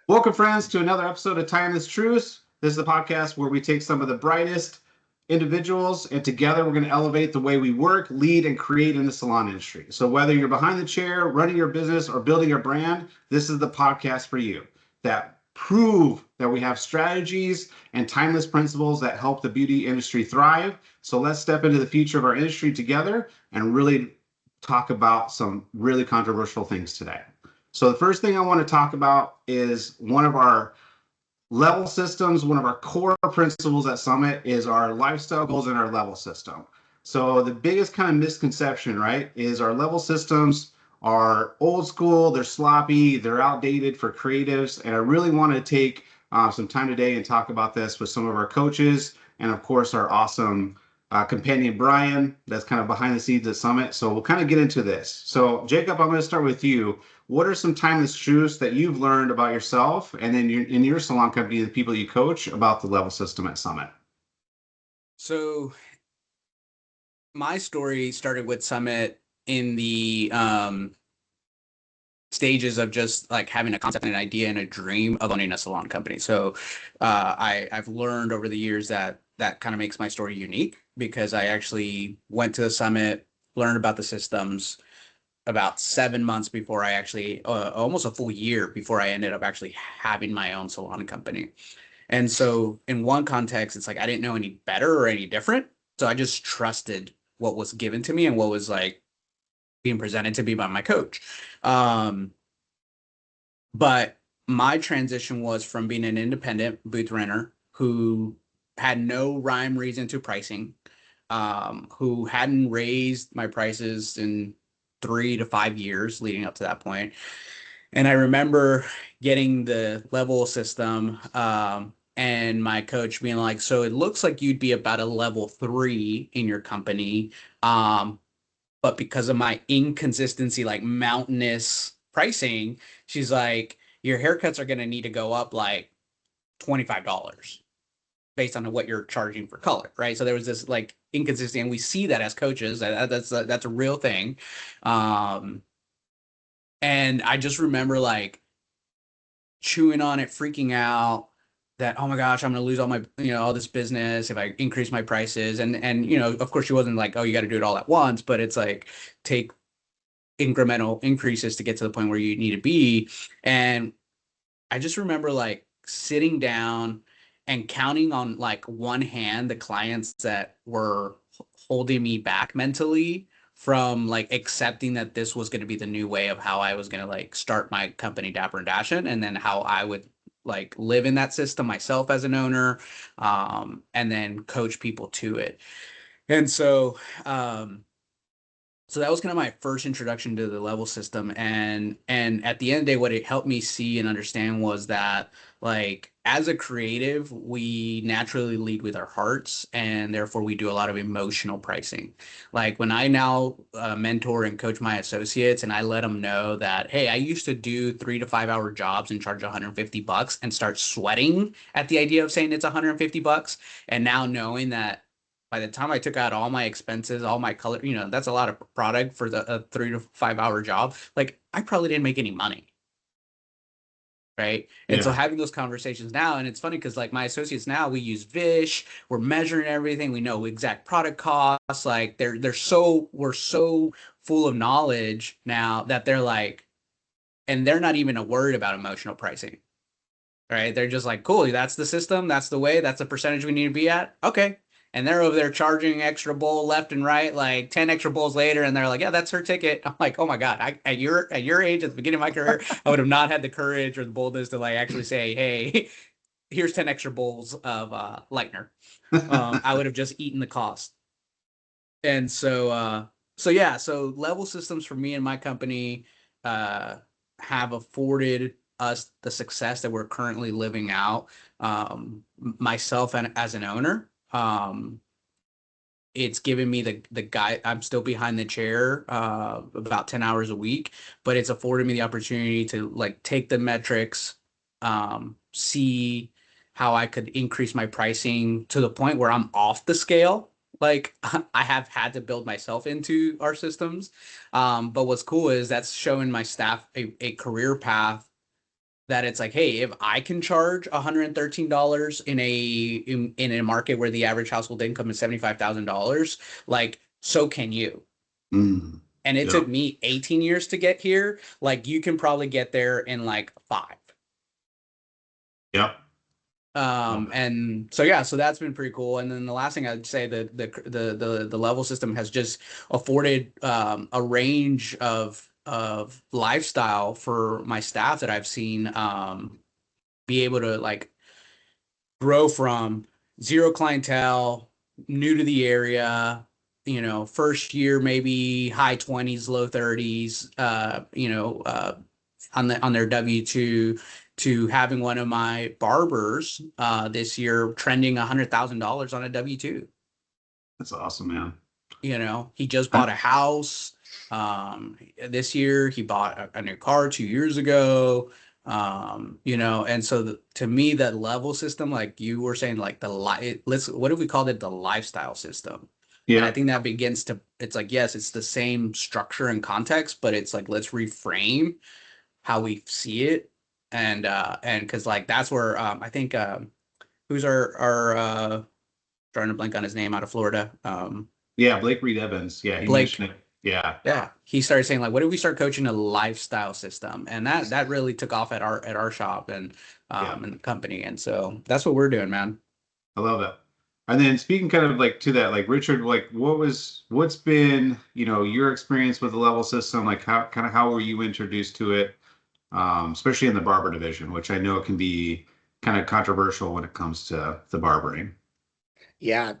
Welcome, friends, to another episode of Timeless Truths. This is the podcast where we take some of the brightest individuals and together we're going to elevate the way we work, lead, and create in the salon industry. So, whether you're behind the chair, running your business, or building your brand, this is the podcast for you that prove that we have strategies and timeless principles that help the beauty industry thrive. So, let's step into the future of our industry together and really talk about some really controversial things today. So the first thing I want to talk about is one of our level systems. One of our core principles at Summit is our lifestyle goals and our level system. So the biggest kind of misconception, right, is our level systems are old school, they're sloppy, they're outdated for creatives. And I really want to take some time today and talk about this with some of our coaches and, of course, our awesome companion Brian, that's kind of behind the scenes at Summit. So we'll kind of get into this. So Jacob, I'm going to start with you. What are some timeless truths that you've learned about yourself and then in your salon company, the people you coach, about the level system at Summit? So my story started with Summit in the stages of just like having a concept and an idea and a dream of owning a salon company. So I've learned over the years that kind of makes my story unique because I actually went to the Summit, learned about the systems about 7 months before I actually, almost a full year before I ended up actually having my own salon company. And so in one context, it's like I didn't know any better or any different. So I just trusted what was given to me and what was like being presented to me by my coach. Um, but my transition was from being an independent booth renter who had no rhyme reason to pricing, who hadn't raised my prices in 3 to 5 years leading up to that point. And I remember getting the level system, and my coach being like, so it looks like you'd be about a level 3 in your company. But because of my inconsistency, like mountainous pricing, she's like, your haircuts are going to need to go up like $25 based on what you're charging for color, right? So there was this like inconsistency, and we see that as coaches. That's a real thing. Um, and I just remember like chewing on it, freaking out that, oh my gosh, I'm going to lose all my, all this business if I increase my prices. And, of course she wasn't like, oh, you got to do it all at once, but it's like, take incremental increases to get to the point where you need to be. And I just remember like sitting down and counting on like one hand the clients that were holding me back mentally from like accepting that this was going to be the new way of how I was going to like start my company Dapper and Dashin, and then how I would like live in that system myself as an owner, and then coach people to it. And so that was kind of my first introduction to the level system. And at the end of the day, what it helped me see and understand was that like as a creative, we naturally lead with our hearts, and therefore we do a lot of emotional pricing. Like when I now mentor and coach my associates, and I let them know that, hey, I used to do 3 to 5 hour jobs and charge $150 and start sweating at the idea of saying it's $150, and now knowing that by the time I took out all my expenses, all my color, that's a lot of product for a 3 to 5 hour job. Like I probably didn't make any money. Right. And so Yeah. having those conversations now, and it's funny because like my associates now, we use Vish, we're measuring everything, we know exact product costs. Like we're so full of knowledge now that they're like, and they're not even worried about emotional pricing. Right. They're just like, cool, that's the system, that's the way, that's the percentage we need to be at. Okay. And they're over there charging extra bowl left and right, like 10 extra bowls later, and they're like, yeah, that's her ticket. I'm like, oh my God, at your age, at the beginning of my career, I would have not had the courage or the boldness to like actually say, hey, here's 10 extra bowls of lightener. I would have just eaten the cost. And so yeah, so level systems for me and my company uh have afforded us the success that we're currently living out. Myself and as an owner, it's given me the guy. I'm still behind the chair about 10 hours a week, but it's afforded me the opportunity to like take the metrics, see how I could increase my pricing to the point where I'm off the scale. Like I have had to build myself into our systems. But what's cool is that's showing my staff a career path that it's like, hey, if I can charge $113 in a market where the average household income is $75,000, like, so can you. Mm. And it Yeah. took me 18 years to get here. Like, you can probably get there in like 5. Yep. And so yeah, so that's been pretty cool. And then the last thing I'd say, the level system has just afforded a range of lifestyle for my staff that I've seen be able to like grow from zero clientele, new to the area, first year maybe high 20s, low 30s, on their W-2, to having one of my barbers this year trending $100,000 on a W-2. That's awesome, man. He just bought a house. This year he bought a new car 2 years ago. And so to me, that level system, like you were saying, like what if we called it the lifestyle system? And I Yeah. think that it's like, yes, it's the same structure and context, but it's like, let's reframe how we see it. And because like, that's where, I think, who's our trying to blank on his name, out of Florida. Yeah. Blake Reed Evans. Yeah. He Blake. mentioned it. Yeah. Yeah, he started saying like, what if we start coaching a lifestyle system? And that really took off at our shop and Yeah. and the company. And so that's what we're doing, man. I love that. And then speaking kind of like to that, like Richard, like what's been, your experience with the level system? Like how were you introduced to it? Especially in the barber division, which I know can be kind of controversial when it comes to the barbering. Yeah,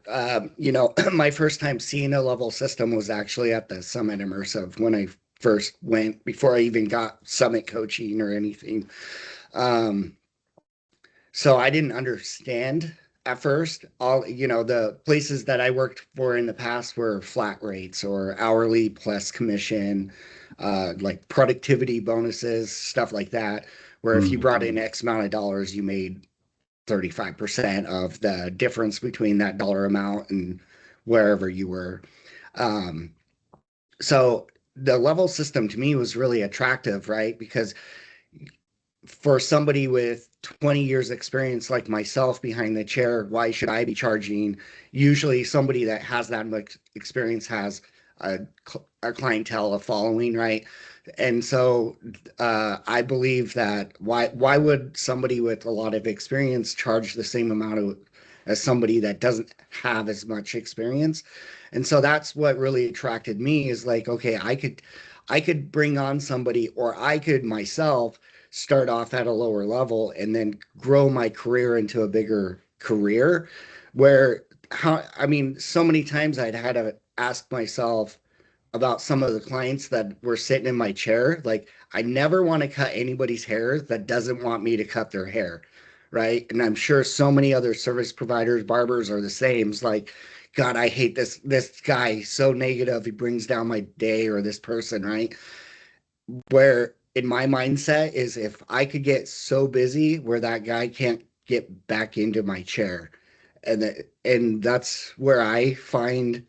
my first time seeing a level system was actually at the Summit Immersive when I first went, before I even got Summit coaching or anything. Um, so I didn't understand at first. The places that I worked for in the past were flat rates or hourly plus commission, like productivity bonuses, stuff like that, where if you brought in X amount of dollars, you made 35% of the difference between that dollar amount and wherever you were. Um, so the level system to me was really attractive, right? Because for somebody with 20 years experience like myself behind the chair, why should I be charging? Usually somebody that has that much experience has a clientele, a following, right? And so I believe that why would somebody with a lot of experience charge the same as somebody that doesn't have as much experience? And so that's what really attracted me, is like, okay, I could bring on somebody, or I could myself start off at a lower level and then grow my career into a bigger career. So many times I'd had to ask myself about some of the clients that were sitting in my chair. Like, I never want to cut anybody's hair that doesn't want me to cut their hair, right? And I'm sure so many other service providers, barbers are the same. It's like, God, I hate this guy, so negative, he brings down my day, or this person, right? Where in my mindset is, if I could get so busy where that guy can't get back into my chair, and that's where I find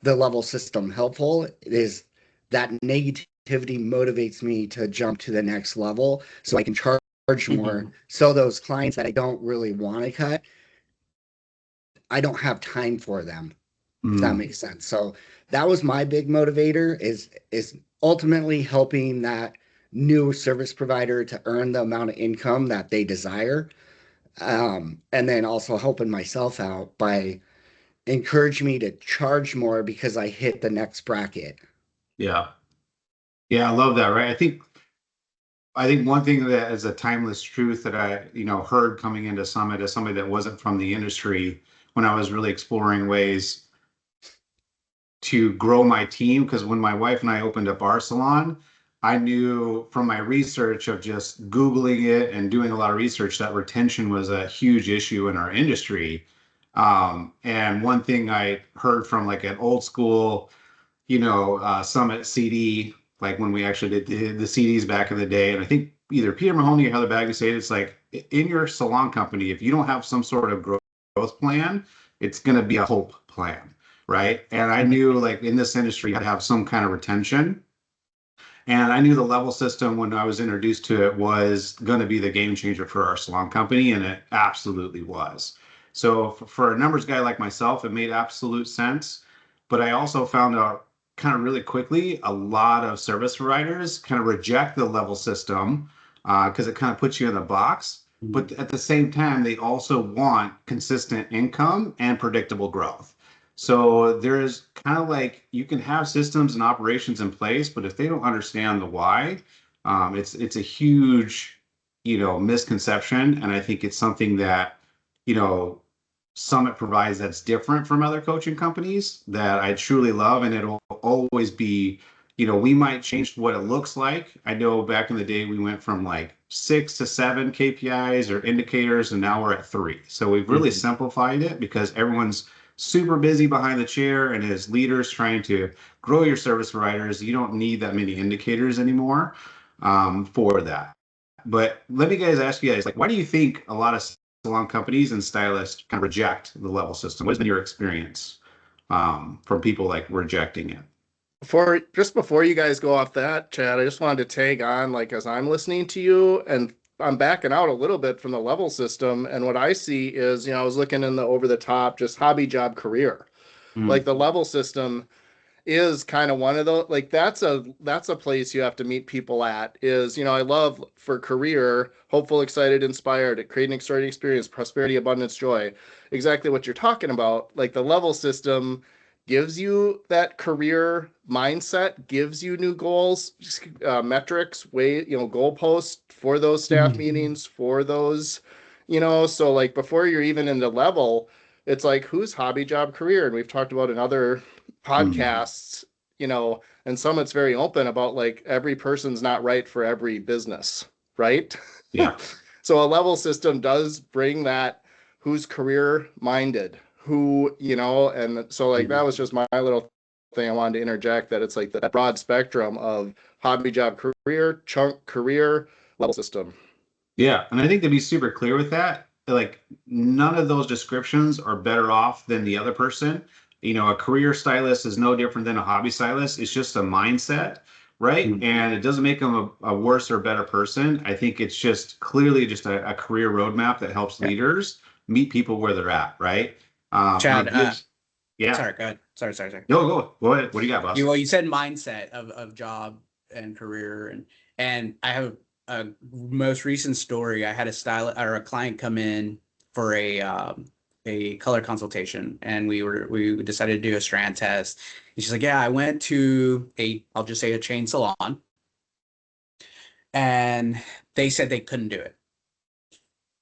the level system helpful, is that negativity motivates me to jump to the next level so I can charge more. So those clients that I don't really want to cut, I don't have time for them, if that makes sense. So that was my big motivator, is ultimately helping that new service provider to earn the amount of income that they desire. And then also helping myself out by encouraging me to charge more because I hit the next bracket. Yeah. Yeah, I love that, right? I think one thing that is a timeless truth that I, heard coming into Summit as somebody that wasn't from the industry, when I was really exploring ways to grow my team, because when my wife and I opened up our salon, I knew from my research of just Googling it and doing a lot of research that retention was a huge issue in our industry. And one thing I heard from like an old school, Summit CD, like when we actually did the CDs back in the day. And I think either Peter Mahoney or Heather Bagley said, it's like, in your salon company, if you don't have some sort of growth plan, it's going to be a hope plan, right? And I knew, like, in this industry, you had to have some kind of retention. And I knew the level system when I was introduced to it was going to be the game changer for our salon company, and it absolutely was. So for a numbers guy like myself, it made absolute sense. But I also found out kind of really quickly a lot of service providers kind of reject the level system because it kind of puts you in a box. But at the same time, they also want consistent income and predictable growth. So there's kind of like you can have systems and operations in place, but if they don't understand the why, it's a huge, misconception. And I think it's something that, you know, Summit provides that's different from other coaching companies that I truly love. And it'll always be, we might change what it looks like. I know back in the day, we went from like 6 to 7 KPIs or indicators, and now we're at 3. So we've really simplified it because everyone's super busy behind the chair, and as leaders trying to grow your service providers, you don't need that many indicators anymore for that. But let me ask you guys, like, why do you think a lot of salon companies and stylists kind of reject the level system? What's been your experience from people like rejecting it? Before you guys go off that, Chad, I just wanted to tag on, like, as I'm listening to you, and I'm backing out a little bit from the level system, and what I see is, I was looking in the over the top, just hobby, job, career. Like the level system is kind of one of those, like that's a place you have to meet people at, is, I love for career, hopeful, excited, inspired, create an extraordinary experience, prosperity, abundance, joy. Exactly what you're talking about. Like the level system gives you that career mindset, gives you new goals, metrics, goalposts for those staff meetings, for those, so like before you're even in the level, it's like, who's hobby, job, career? And we've talked about in other podcasts, and Summit's very open about like every person's not right for every business, right? Yeah. So a level system does bring that who's career minded, who, and so like that was just my little thing I wanted to interject, that it's like that broad spectrum of hobby, job, career, chunk, career, level system. Yeah. And I think to be super clear with that, like none of those descriptions are better off than the other person. A career stylist is no different than a hobby stylist. It's just a mindset, right? And it doesn't make them a worse or better person. I think it's just clearly just a career roadmap that helps leaders meet people where they're at, right? Chad, yeah. Sorry, go ahead. Sorry. No, go ahead. What do you got, boss? You said mindset of job and career, and I have a most recent story. I had a stylist or a client come in for a color consultation, and we decided to do a strand test. And she's like, "Yeah, I went to I'll just say a chain salon, and they said they couldn't do it."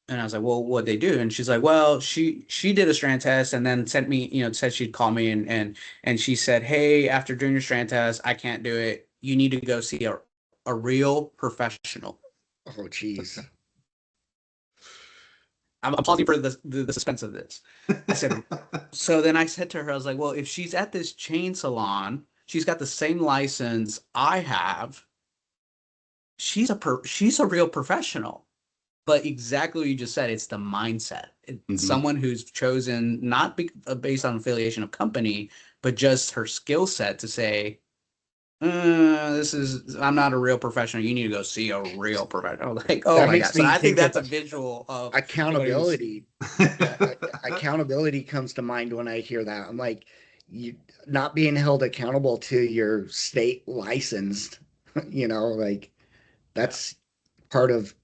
And I was like, "Well, what'd they do?" And she's like, "Well, she did a strand test and then sent me, said she'd call me and she said, 'Hey, after doing your strand test, I can't do it. You need to go see a real professional.'" Oh, geez. I'm pausing for the suspense of this. I said, so then I said to her, I was like, "Well, if she's at this chain salon, she's got the same license I have. She's a real professional." But exactly what you just said, it's the mindset. It's someone who's chosen not based on affiliation of company, but just her skill set to say, I'm not a real professional. You need to go see a real professional. Like, oh my God. So I think that's a visual of accountability. Accountability comes to mind when I hear that. I'm like, you not being held accountable to your state licensed, like that's part of,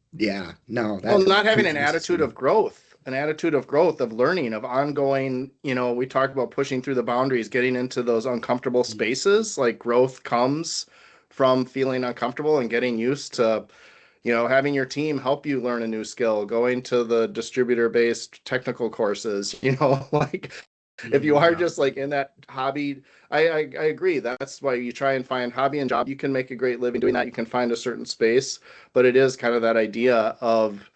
not having an attitude of growth, of learning, of ongoing, we talked about pushing through the boundaries, getting into those uncomfortable spaces. Like growth comes from feeling uncomfortable and getting used to, having your team help you learn a new skill, going to the distributor-based technical courses, like if you are just like in that hobby, I agree. That's why you try and find hobby and job. You can make a great living doing that. You can find a certain space, but it is kind of that idea of,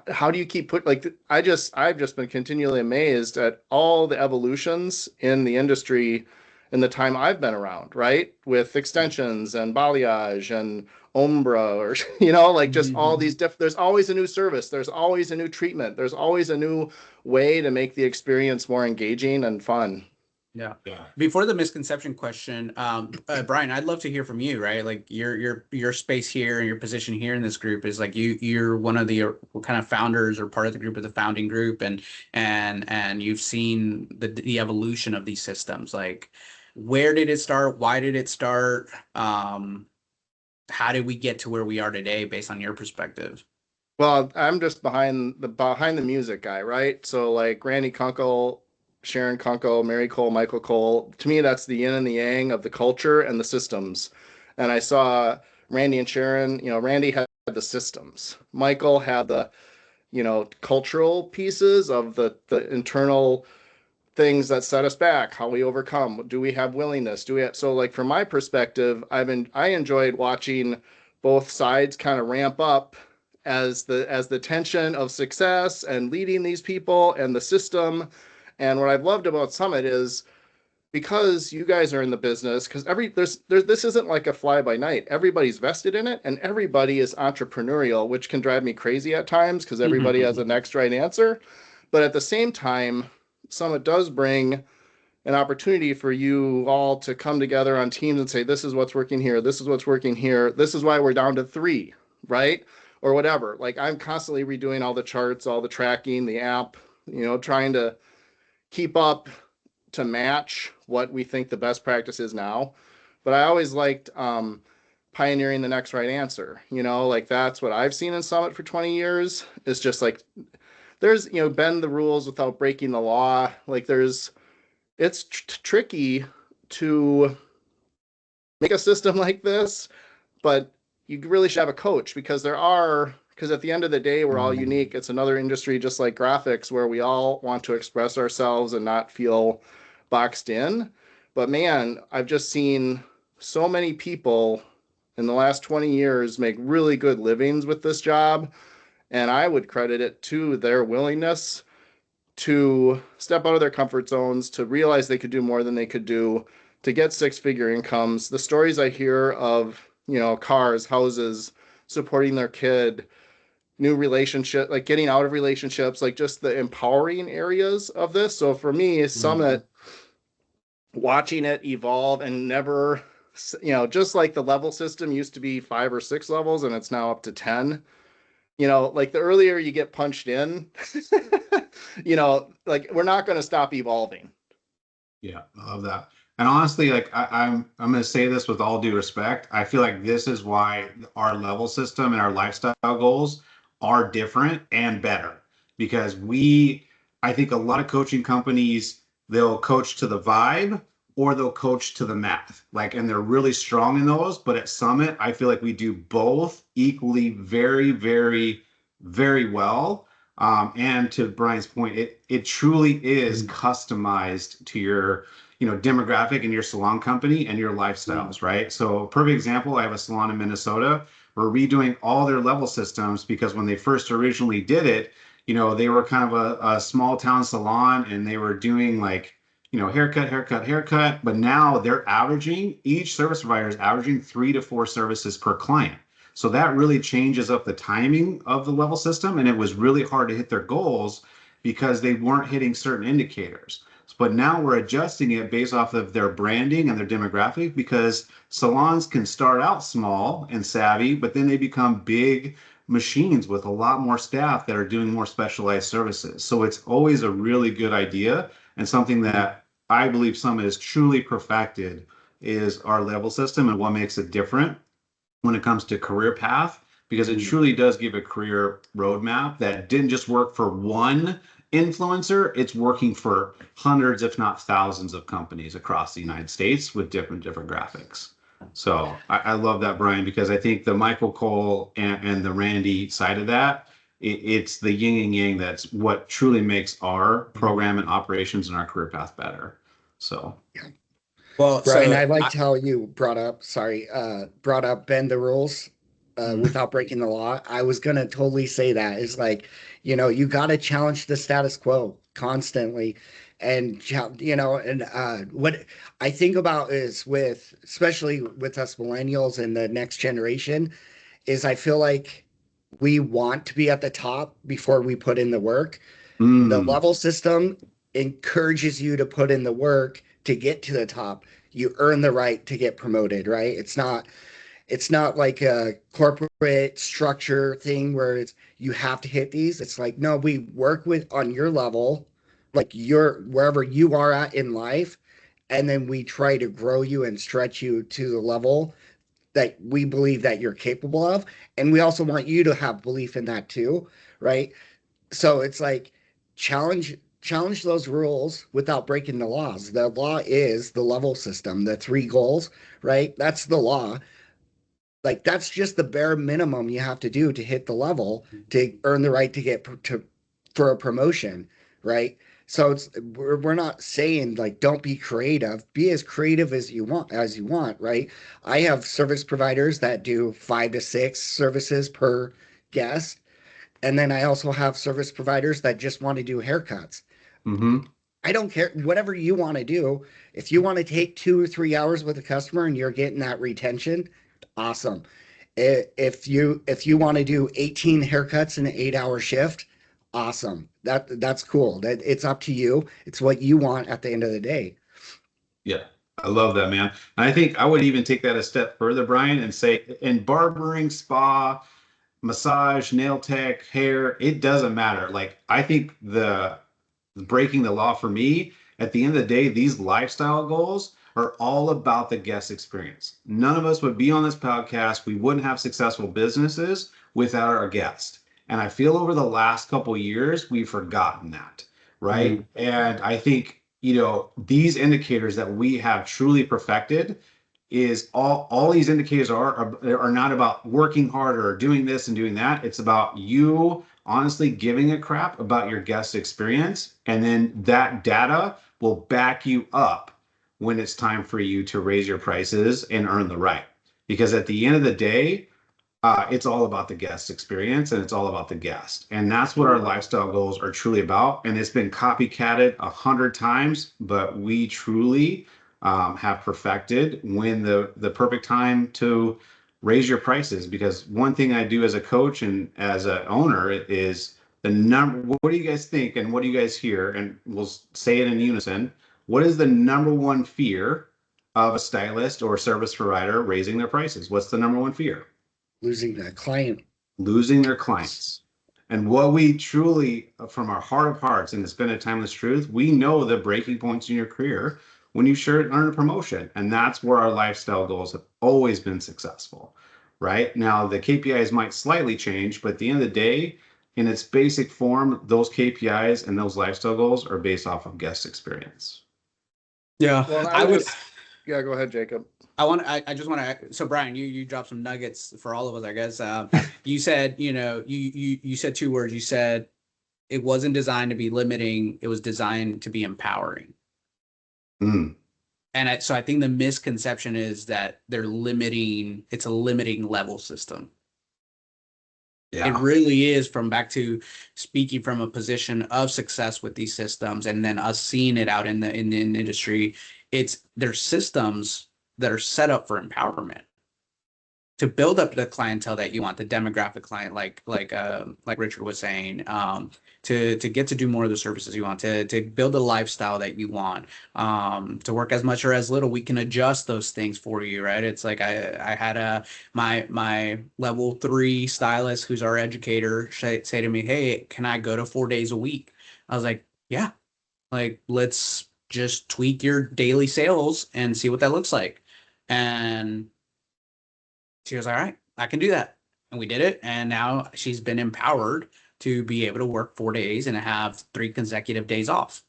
how do you keep I've just been continually amazed at all the evolutions in the industry in the time I've been around, right? With extensions and balayage and Umbra, or just all these there's always a new service, there's always a new treatment, there's always a new way to make the experience more engaging and fun. Yeah. Yeah. Before the misconception question, Brian, I'd love to hear from you, right? Like your space here and your position here in this group is like you're one of the kind of founders or part of the group of the founding group, and you've seen the evolution of these systems. Like, where did it start? Why did it start? How did we get to where we are today based on your perspective? Well, I'm just behind the music guy, right? So like Randy Kunkel, Sharon Kunkel, Mary Cole, Michael Cole. To me, that's the yin and the yang of the culture and the systems. And I saw Randy and Sharon. Randy had the systems. Michael had the cultural pieces of the internal things that set us back, how we overcome. Do we have willingness? So like from my perspective, I enjoyed watching both sides kind of ramp up as the tension of success and leading these people and the system. And what I've loved about Summit is because you guys are in the business, because this isn't like a fly by night. Everybody's vested in it and everybody is entrepreneurial, which can drive me crazy at times because everybody has a next right answer. But at the same time, Summit does bring an opportunity for you all to come together on teams and say, this is what's working here. This is what's working here. This is why we're down to 3, right? Or whatever. Like I'm constantly redoing all the charts, all the tracking, the app, trying to keep up to match what we think the best practice is now. But I always liked pioneering the next right answer. Like that's what I've seen in Summit for 20 years. It's just like there's, bend the rules without breaking the law. Like it's tricky to make a system like this, but you really should have a coach because at the end of the day, we're all unique. It's another industry just like graphics where we all want to express ourselves and not feel boxed in. But man, I've just seen so many people in the last 20 years make really good livings with this job. And I would credit it to their willingness to step out of their comfort zones, to realize they could do more than they could do, to get 6-figure incomes. The stories I hear of, cars, houses, supporting their kid, new relationship, like getting out of relationships, like just the empowering areas of this. So for me, Summit, watching it evolve and never, just like the level system used to be 5 or 6 levels and it's now up to 10. Like the earlier you get punched in, like we're not going to stop evolving. Yeah, I love that. And honestly, like I'm going to say this with all due respect. I feel like this is why our level system and our lifestyle goals are different and better because I think a lot of coaching companies, they'll coach to the vibe or they'll coach to the math, and they're really strong in those. But at Summit, I feel like we do both equally very, very, very well. And to Brian's point, it truly is customized to your, demographic and your salon company and your lifestyles, right? So perfect example, I have a salon in Minnesota. We're redoing all their level systems because when they first originally did it, they were kind of a small town salon and they were doing haircut. But now they're each service provider is averaging 3 to 4 services per client. So that really changes up the timing of the level system. And it was really hard to hit their goals because they weren't hitting certain indicators. But now we're adjusting it based off of their branding and their demographic because salons can start out small and savvy, but then they become big machines with a lot more staff that are doing more specialized services. So it's always a really good idea and something that I believe Summit is truly perfected is our level system and what makes it different when it comes to career path, because it truly does give a career roadmap that didn't just work for one influencer, it's working for hundreds, if not thousands of companies across the United States with different graphics. So I love that, Brian, because I think the Michael Cole and the Randy side of that, it's the yin and yang that's what truly makes our program and operations and our career path better. So well, Brian, so I liked how you brought up bend the rules without breaking the law. I was going to totally say that. It's like, you got to challenge the status quo constantly. And, what I think about is especially with us millennials and the next generation, is I feel like we want to be at the top before we put in the work. The level system encourages you to put in the work to get to the top. You earn the right to get promoted, right? It's not like a corporate structure thing where it's you have to hit these. It's like, no, we work with on your level, like your wherever you are at in life, and then we try to grow you and stretch you to the level that we believe that you're capable of. And we also want you to have belief in that too, right? So it's like challenge those rules without breaking the laws. The law is the level system, the three goals, right? That's the law. Like that's just the bare minimum you have to do to hit the level to earn the right to get to for a promotion, right? So we're not saying like don't be creative, be as creative as you want, right? I have service providers that do 5 to 6 services per guest, and then I also have service providers that just want to do haircuts. Mm-hmm. I don't care whatever you want to do. If you want to take 2 or 3 hours with a customer and you're getting that retention, awesome. If you want to do 18 haircuts in an 8 hour shift, awesome. That's cool. That it's up to you. It's what you want at the end of the day. Yeah, I love that, man. And I think I would even take that a step further, Brian, and say in barbering, spa, massage, nail tech, hair, it doesn't matter. Like I think the breaking the law for me, at the end of the day, these lifestyle goals are all about the guest experience. None of us would be on this podcast. We wouldn't have successful businesses without our guest. And I feel over the last couple of years, we've forgotten that, right? And I think, these indicators that we have truly perfected is all these indicators are not about working harder or doing this and doing that. It's about you honestly giving a crap about your guest experience, and then that data will back you up when it's time for you to raise your prices and earn the right. Because at the end of the day, it's all about the guest experience and it's all about the guest. And that's what our lifestyle goals are truly about. And it's been copycatted 100 times, but we truly have perfected when the perfect time to raise your prices. Because one thing I do as a coach and as an owner is the number. What do you guys think? And what do you guys hear? And we'll say it in unison. What is the number one fear of a stylist or service provider raising their prices? What's the number one fear? Losing that client. Losing their clients. And what we truly, from our heart of hearts, and it's been a timeless truth, we know the breaking points in your career when you earn a promotion. And that's where our lifestyle goals have always been successful, right? Now, the KPIs might slightly change, but at the end of the day, in its basic form, those KPIs and those lifestyle goals are based off of guest experience. Yeah, Well, yeah, go ahead, Jacob. I just want to. So Brian, you dropped some nuggets for all of us, I guess. You said, you said 2 words. You said it wasn't designed to be limiting. It was designed to be empowering. Mm. And so I think the misconception is that they're limiting. It's a limiting level system. Yeah. It really is, from back to speaking from a position of success with these systems, and then us seeing it out in the industry. They're systems that are set up for empowerment to build up the clientele that you want, the demographic client, like Richard was saying, to get to do more of the services you want, to build a lifestyle that you want, to work as much or as little. We can adjust those things for you, right? It's like I had my level 3 stylist, who's our educator, say to me, "Hey, can I go to 4 days a week?" I was like, "Yeah, like let's just tweak your daily sales and see what that looks like." And she was like, "All right, I can do that." And we did it. And now she's been empowered to be able to work 4 days and have 3 consecutive days off.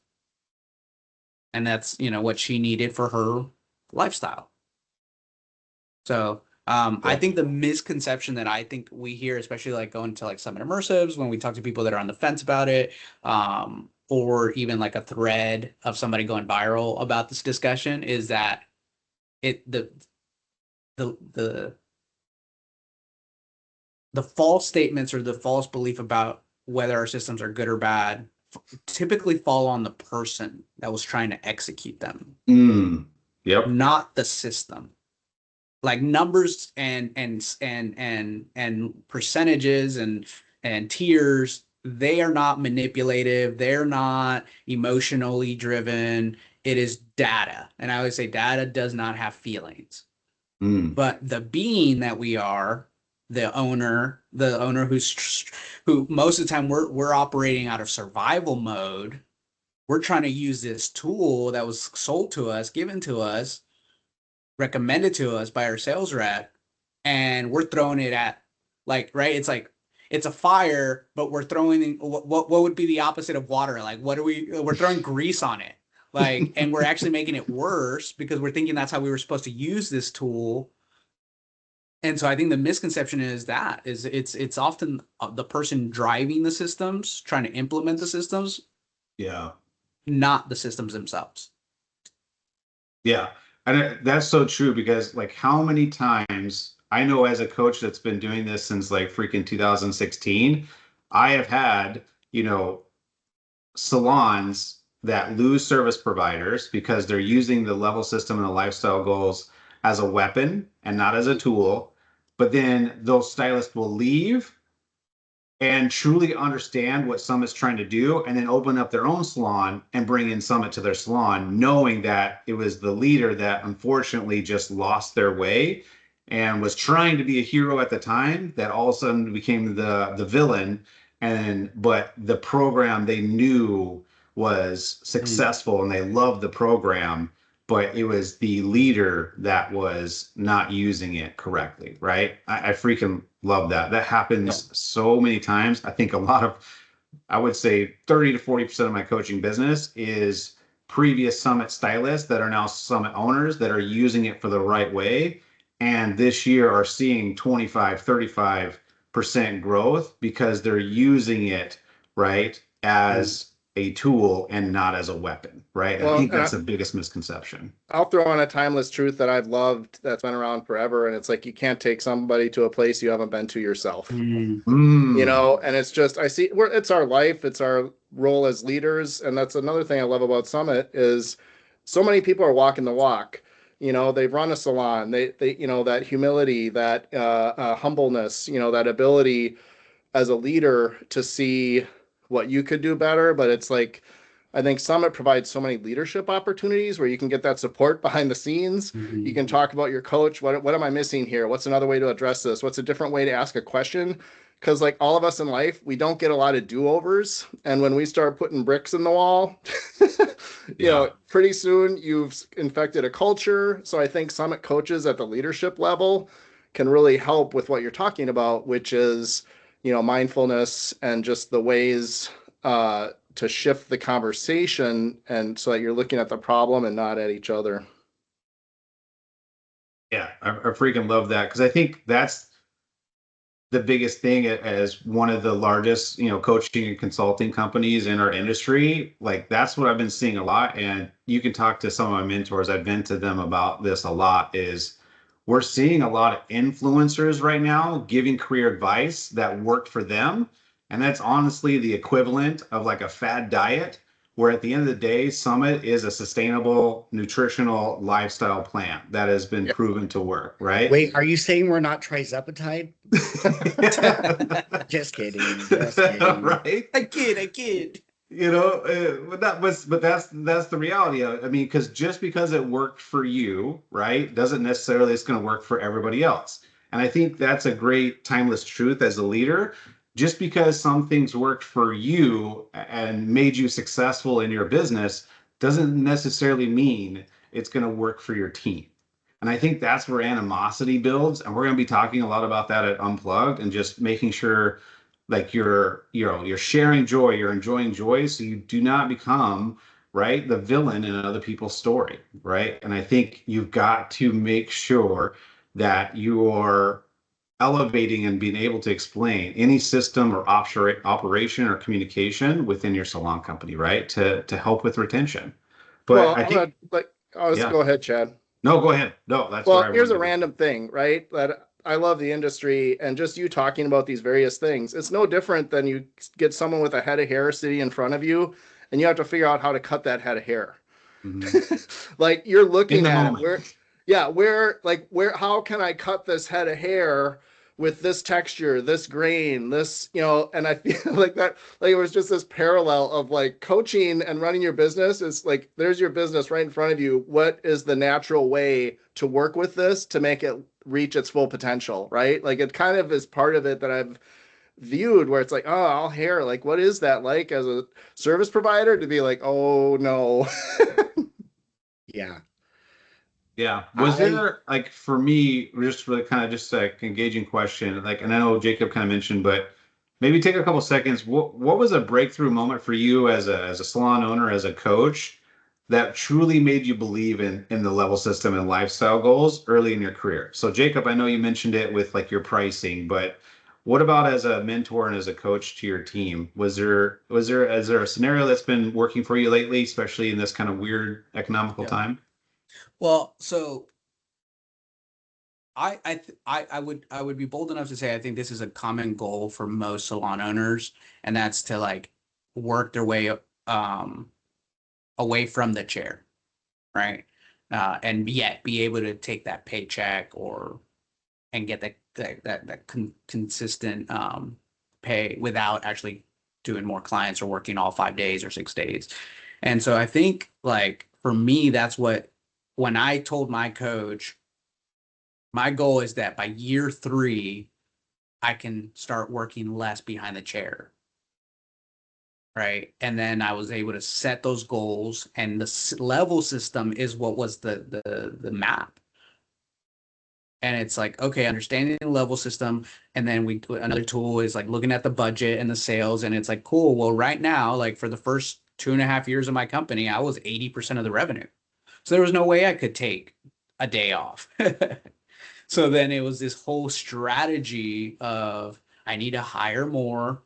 And that's, what she needed for her lifestyle. So I think the misconception that I think we hear, especially like going to like Summit Immersives, when we talk to people that are on the fence about it, or even like a thread of somebody going viral about this discussion, is that the false statements or the false belief about whether our systems are good or bad typically fall on the person that was trying to execute them. Yep. Not the system. Like numbers and percentages and tiers they are not manipulative. They're not emotionally driven. It is data. And I always say data does not have feelings. But the being that we are, the owner who most of the time we're operating out of survival mode. We're trying to use this tool that was sold to us, given to us, recommended to us by our sales rep, and we're throwing it at right. It's like it's a fire, but we're throwing in, what would be the opposite of water? Like we're throwing grease on it, like, and we're actually making it worse because we're thinking that's how we were supposed to use this tool. And so I think the misconception is it's often the person driving the systems, trying to implement the systems, not the systems themselves. Yeah. And that's so true, because like how many times I know as a coach that's been doing this since like freaking 2016, I have had, salons that lose service providers because they're using the level system and the lifestyle goals as a weapon and not as a tool. But then those stylists will leave and truly understand what Summit's trying to do, and then open up their own salon and bring in Summit to their salon, knowing that it was the leader that unfortunately just lost their way and was trying to be a hero at the time, that all of a sudden became the villain. But the program they knew was successful and they loved the program, but it was the leader that was not using it correctly, right? I freaking love that. That happens so many times. I think I would say 30 to 40% of my coaching business is previous Summit stylists that are now Summit owners that are using it for the right way. And this year are seeing 25, 35% growth because they're using it, right, as a tool and not as a weapon, right? Well, I think that's the biggest misconception. I'll throw on a timeless truth that I've loved that's been around forever. And it's like, you can't take somebody to a place you haven't been to yourself. And it's just, it's our life. It's our role as leaders. And that's another thing I love about Summit is so many people are walking the walk. They've run a salon, they that humility, that humbleness, that ability as a leader to see what you could do better. But it's like, I think Summit provides so many leadership opportunities where you can get that support behind the scenes. You can talk about your coach. What am I missing here? What's another way to address this? What's a different way to ask a question? Because like all of us in life, we don't get a lot of do-overs. And when we start putting bricks in the wall, pretty soon you've infected a culture. So I think Summit coaches at the leadership level can really help with what you're talking about, which is, mindfulness and just the ways to shift the conversation, and so that you're looking at the problem and not at each other. Yeah, I freaking love that, because I think that's the biggest thing as one of the largest, coaching and consulting companies in our industry. Like that's what I've been seeing a lot. And you can talk to some of my mentors. I've been to them about this a lot. Is we're seeing a lot of influencers right now giving career advice that worked for them. And that's honestly the equivalent of like a fad diet, where at the end of the day, Summit is a sustainable nutritional lifestyle plan that has been proven to work, right? Wait, are you saying we're not trizepatide? Just kidding. Right? I kid. But that's the reality of it. I mean, because just because it worked for you, right, doesn't necessarily it's going to work for everybody else. And I think that's a great timeless truth as a leader. Just because some things worked for you and made you successful in your business doesn't necessarily mean it's going to work for your team. And I think that's where animosity builds. And we're going to be talking a lot about that at Unplugged, and just making sure like you're sharing joy, you're enjoying joy, so you do not become, right, the villain in other people's story, right? And I think you've got to make sure that you are elevating and being able to explain any system or operation or communication within your salon company, right, to help with retention. But I think, go ahead, Chad. No, go ahead. No, that's here's a random thing, right? That I love the industry, and just you talking about these various things. It's no different than you get someone with a head of hair sitting in front of you, and you have to figure out how to cut that head of hair. Like you're looking at it, how can I cut this head of hair with this texture, this grain, this, and I feel like that, like it was just this parallel of like coaching and running your business is like, there's your business right in front of you. What is the natural way to work with this to make it reach its full potential, right? Like it kind of is part of it that I've viewed where it's like, oh, I'll hear like, what is that like as a service provider to be like, oh no. Yeah. Yeah. Was there like for me, just really kind of just like engaging question, like, and I know Jacob kind of mentioned, but maybe take a couple seconds. What was a breakthrough moment for you as a salon owner, as a coach, that truly made you believe in the level system and lifestyle goals early in your career? So Jacob, I know you mentioned it with like your pricing, but what about as a mentor and as a coach to your team? Is there a scenario that's been working for you lately, especially in this kind of weird economical time? Well, so I would be bold enough to say I think this is a common goal for most salon owners, and that's to like work their way away from the chair, right? And yet be able to take that paycheck and get that consistent pay without actually doing more clients or working all 5 days or 6 days. And so I think like for me, that's what when I told my coach, my goal is that by year 3, I can start working less behind the chair. Right. And then I was able to set those goals, and the level system is what was the map. And it's like, okay, understanding the level system. And then another tool is like looking at the budget and the sales. And it's like, cool. Well, right now, like for the first 2.5 years of my company, I was 80% of the revenue. So there was no way I could take a day off. So then it was this whole strategy of I need to hire more,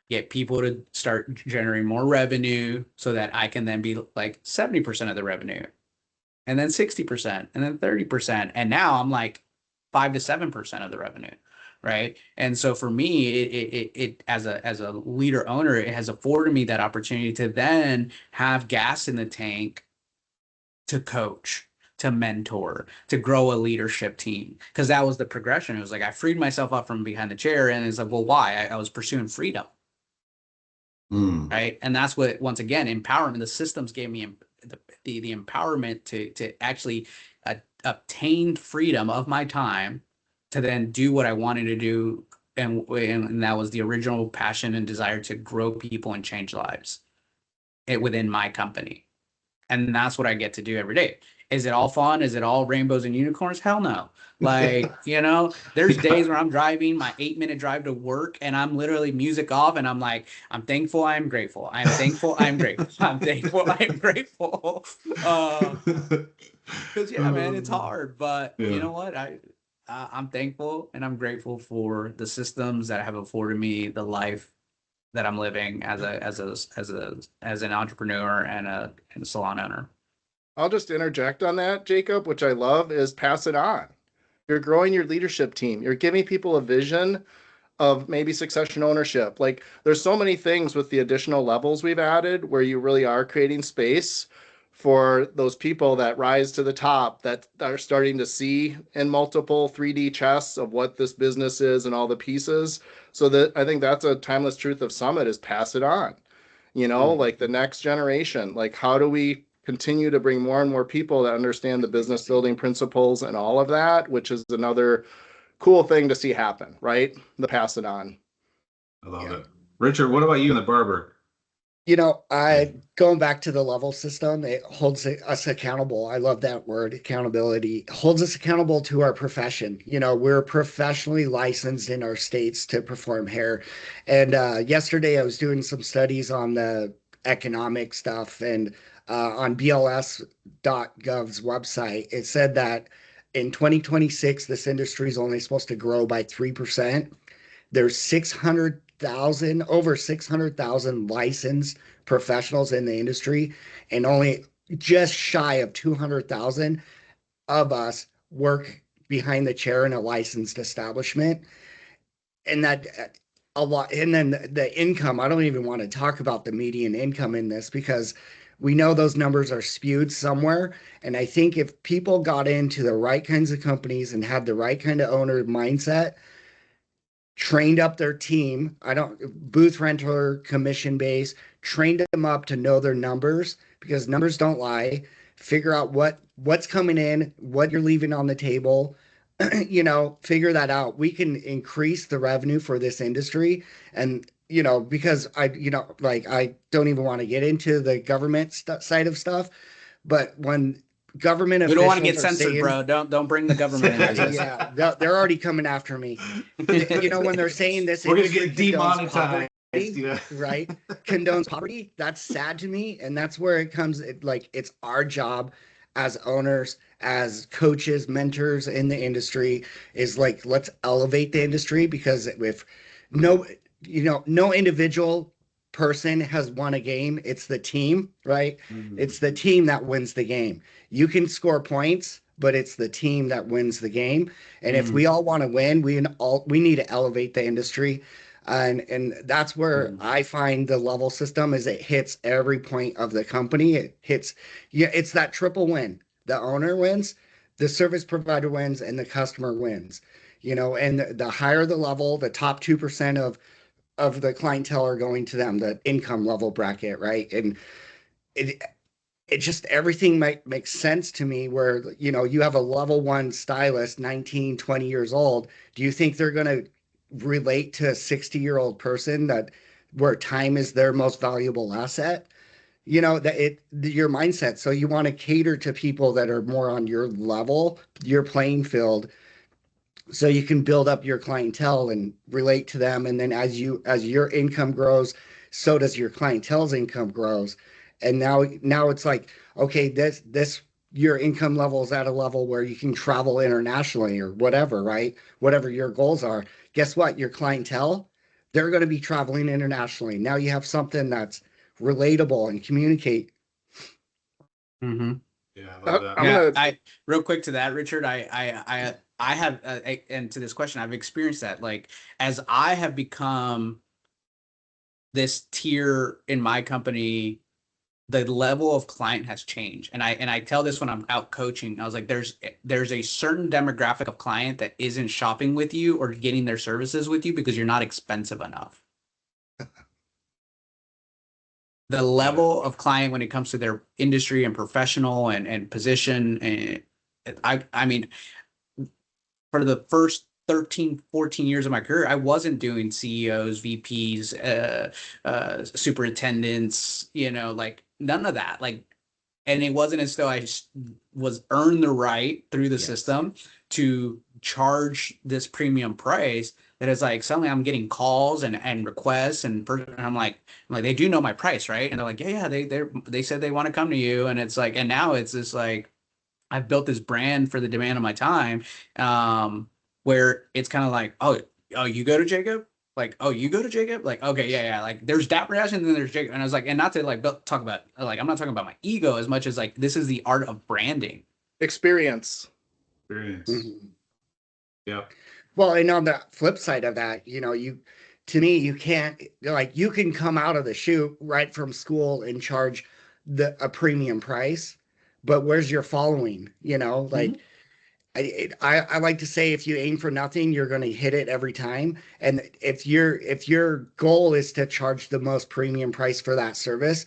get people to start generating more revenue so that I can then be like 70% of the revenue, and then 60%, and then 30%. And now I'm like 5 to 7% of the revenue. Right. And so for me, it as a leader owner, it has afforded me that opportunity to then have gas in the tank to coach, to mentor, to grow a leadership team. Because that was the progression. It was like I freed myself up from behind the chair, and it's like, well, why? I was pursuing freedom. Right. And that's what, once again, empowerment, the systems gave me the empowerment to actually obtain freedom of my time to then do what I wanted to do. And that was the original passion and desire to grow people and change lives within my company. And that's what I get to do every day. Is it all fun? Is it all rainbows and unicorns? Hell no. Like, there's days where I'm driving my 8-minute drive to work and I'm literally music off and I'm like, I'm thankful, I'm grateful. I'm thankful, I'm grateful. I'm thankful, I'm grateful. Because man, it's hard. But you know what? I'm thankful and I'm grateful for the systems that have afforded me the life that I'm living as an entrepreneur and a salon owner. I'll just interject on that, Jacob, which I love, is pass it on. You're growing your leadership team. You're giving people a vision of maybe succession ownership. Like there's so many things with the additional levels we've added where you really are creating space for those people that rise to the top, that are starting to see in multiple 3D chests of what this business is and all the pieces. So that I think that's a timeless truth of Summit, is pass it on. Like the next generation, like how do we continue to bring more and more people that understand the business building principles and all of that, which is another cool thing to see happen, right? The pass it on. I love it. Richard, what about you and the barber? Going back to the level system, it holds us accountable. I love that word, accountability. It holds us accountable to our profession. We're professionally licensed in our states to perform hair. And yesterday I was doing some studies on the economic stuff, and on BLS.gov's website, it said that in 2026, this industry is only supposed to grow by 3%. There's over 600,000 licensed professionals in the industry, and only just shy of 200,000 of us work behind the chair in a licensed establishment. And that a lot. And then the income, I don't even want to talk about the median income in this, because we know those numbers are spewed somewhere. And I think if people got into the right kinds of companies and had the right kind of owner mindset, trained up their team. I don't booth renter, commission base, trained them up to know their numbers because numbers don't lie. Figure out what's coming in, what you're leaving on the table. Figure that out. We can increase the revenue for this industry. And because like I don't even want to get into the government side of stuff, but when government We don't want to officials get are censored, saying, bro. Don't bring the government into this. yeah, they're already coming after me. When they're saying this We're gonna industry get condones demonetized. poverty, right? Condones poverty. That's sad to me, and that's where it comes. It's our job as owners, as coaches, mentors in the industry, is like let's elevate the industry because if no, no individual person has won a game, it's the team, right? It's the team that wins the game. You can score points, but it's the team that wins the game. And if we all want to win, we need to elevate the industry. And that's where I find the level system is it hits every point of the company. It hits, it's that triple win. The owner wins, the service provider wins, and the customer wins. And the higher the level, the top 2% of the clientele are going to them, the income level bracket, right? And it just everything might make sense to me where you have a level 1 stylist 19, 20 years old. Do you think they're going to relate to a 60-year-old person where time is their most valuable asset? Your mindset. So you want to cater to people that are more on your level, your playing field, so you can build up your clientele and relate to them. And then as your income grows, so does your clientele's income grows. And now it's like, okay, this your income level is at a level where you can travel internationally or whatever, right? Whatever your goals are. Guess what? Your clientele, they're going to be traveling internationally. Now you have something that's relatable and communicate. Mm-hmm. Yeah, I love that. I real quick to that, Richard. I have, and to this question, I've experienced that. Like as I have become this tier in my company, the level of client has changed. And I tell this when I'm out coaching. I was like, there's a certain demographic of client that isn't shopping with you or getting their services with you because you're not expensive enough. The level of client when it comes to their industry and professional and position. And I mean, for the first 13, 14 years of my career, I wasn't doing CEOs, VPs, superintendents, like none of that. Like, and it wasn't as though I was earned the right through the system to charge this premium price. That is like suddenly I'm getting calls and requests and I'm like they do know my price, right? And they're like, yeah, they said they want to come to you, and it's like, and now it's just like I've built this brand for the demand of my time, where it's kind of like, oh, you go to Jacob, like, oh, you go to Jacob, like, okay, yeah, like there's that reaction, and then there's Jacob, and I was like, and not to like talk about like I'm not talking about my ego as much as like this is the art of branding, experience. Mm-hmm. Yeah. Well, and on the flip side of that, to me, you can't, like, you can come out of the chute right from school and charge a premium price, but where's your following? Like, I like to say, if you aim for nothing, you're going to hit it every time. And if your goal is to charge the most premium price for that service,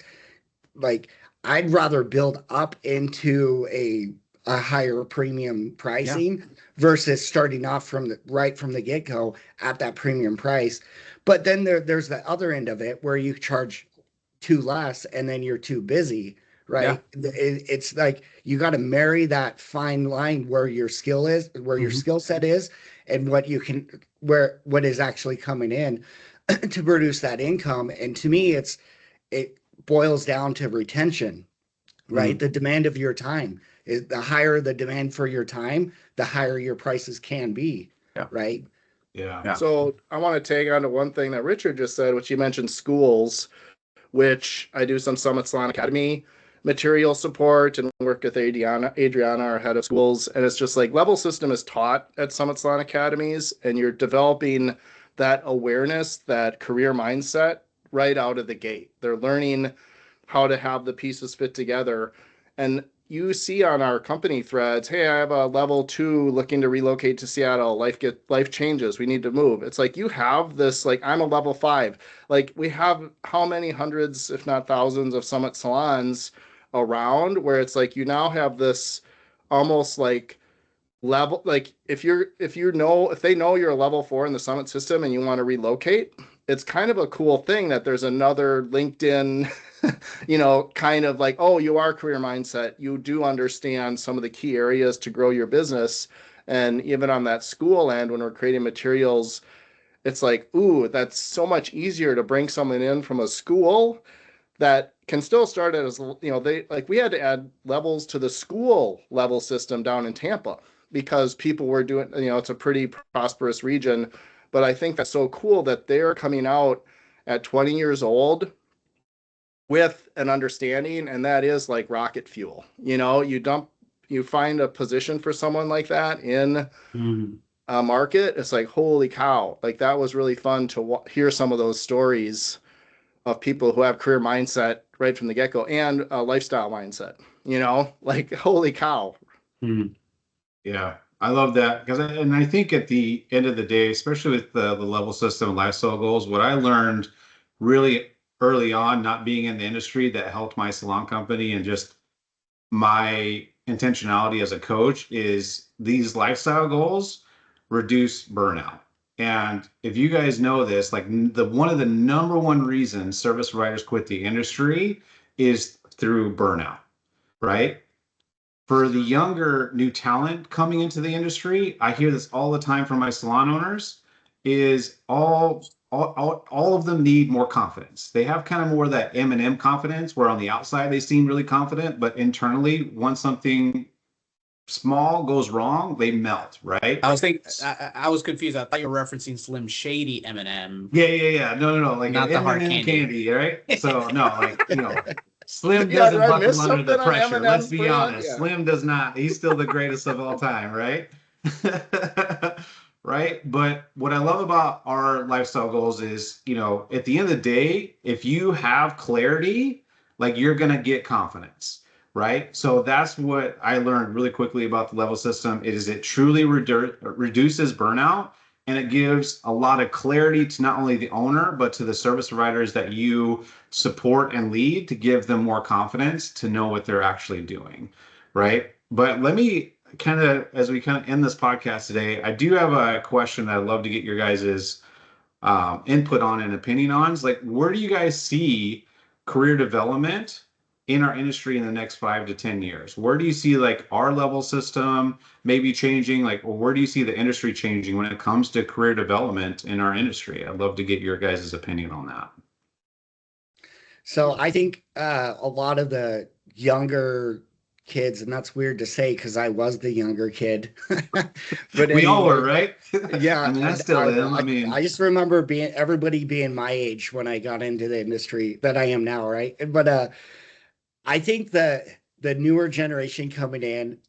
like, I'd rather build up into a higher premium pricing versus starting off from the get-go at that premium price. But then there's the other end of it where you charge too less and then you're too busy, right? It's like you got to marry that fine line where your skill is, where your skill set is, and what is actually coming in to produce that income. And to me, it boils down to retention, right? The demand of your time is the higher the demand for your time, the higher your prices can be, right? Yeah. So I want to tag on to one thing that Richard just said, which you mentioned schools, which I do some SummitSalon Academy material support and work with Adriana, our head of schools. And it's just like level system is taught at SummitSalon Academies, and you're developing that awareness, that career mindset right out of the gate. They're learning how to have the pieces fit together. And you see on our company threads, hey, I have a level 2 looking to relocate to Seattle. Life changes. We need to move. It's like you have this, like, I'm a level 5. Like, we have how many hundreds, if not thousands, of Summit salons around, where it's like you now have this almost like level, like if they know you're a level 4 in the Summit system and you want to relocate, it's kind of a cool thing that there's another LinkedIn kind of like, oh, you are career mindset. You do understand some of the key areas to grow your business. And even on that school end, when we're creating materials, it's like, ooh, that's so much easier to bring someone in from a school that can still start as, we had to add levels to the school level system down in Tampa because people were doing, it's a pretty prosperous region. But I think that's so cool that they're coming out at 20 years old with an understanding, and that is like rocket fuel. You find a position for someone like that in a market, it's like, holy cow, like that was really fun to hear some of those stories of people who have career mindset right from the get-go and a lifestyle mindset, like, holy cow. Yeah, I love that because, and I think at the end of the day, especially with the level system and lifestyle goals, what I learned really early on, not being in the industry, that helped my salon company and just my intentionality as a coach, is these lifestyle goals reduce burnout. And if you guys know this, like one of the number one reasons service providers quit the industry is through burnout, right? For the younger new talent coming into the industry, I hear this all the time from my salon owners, is all of them need more confidence. They have kind of more of that Eminem confidence, where on the outside they seem really confident, but internally, once something small goes wrong, they melt, right? I was confused. I thought you were referencing Slim Shady Eminem. Yeah. No. Like not an the hard M&M candy, right? So no, like Slim doesn't buckle under the pressure. Let's be honest. Yeah. Slim does not. He's still the greatest of all time, right? Right. But what I love about our lifestyle goals is, at the end of the day, if you have clarity, like, you're going to get confidence, right? So that's what I learned really quickly about the level system, is it truly reduces burnout, and it gives a lot of clarity to not only the owner, but to the service providers that you support and lead, to give them more confidence to know what they're actually doing, right? But let me as we end this podcast today, I do have a question that I'd love to get your guys' input on and opinion on. Is like, where do you guys see career development in our industry in the next 5 to 10 years? Where do you see like our level system maybe changing? Like, or where do you see the industry changing when it comes to career development in our industry? I'd love to get your guys' opinion on that. So I think a lot of the younger kids, and that's weird to say because I was the younger kid. But we all were, right? Yeah. I mean, I still am. I just remember everybody being my age when I got into the industry that I am now, right? But I think the newer generation coming in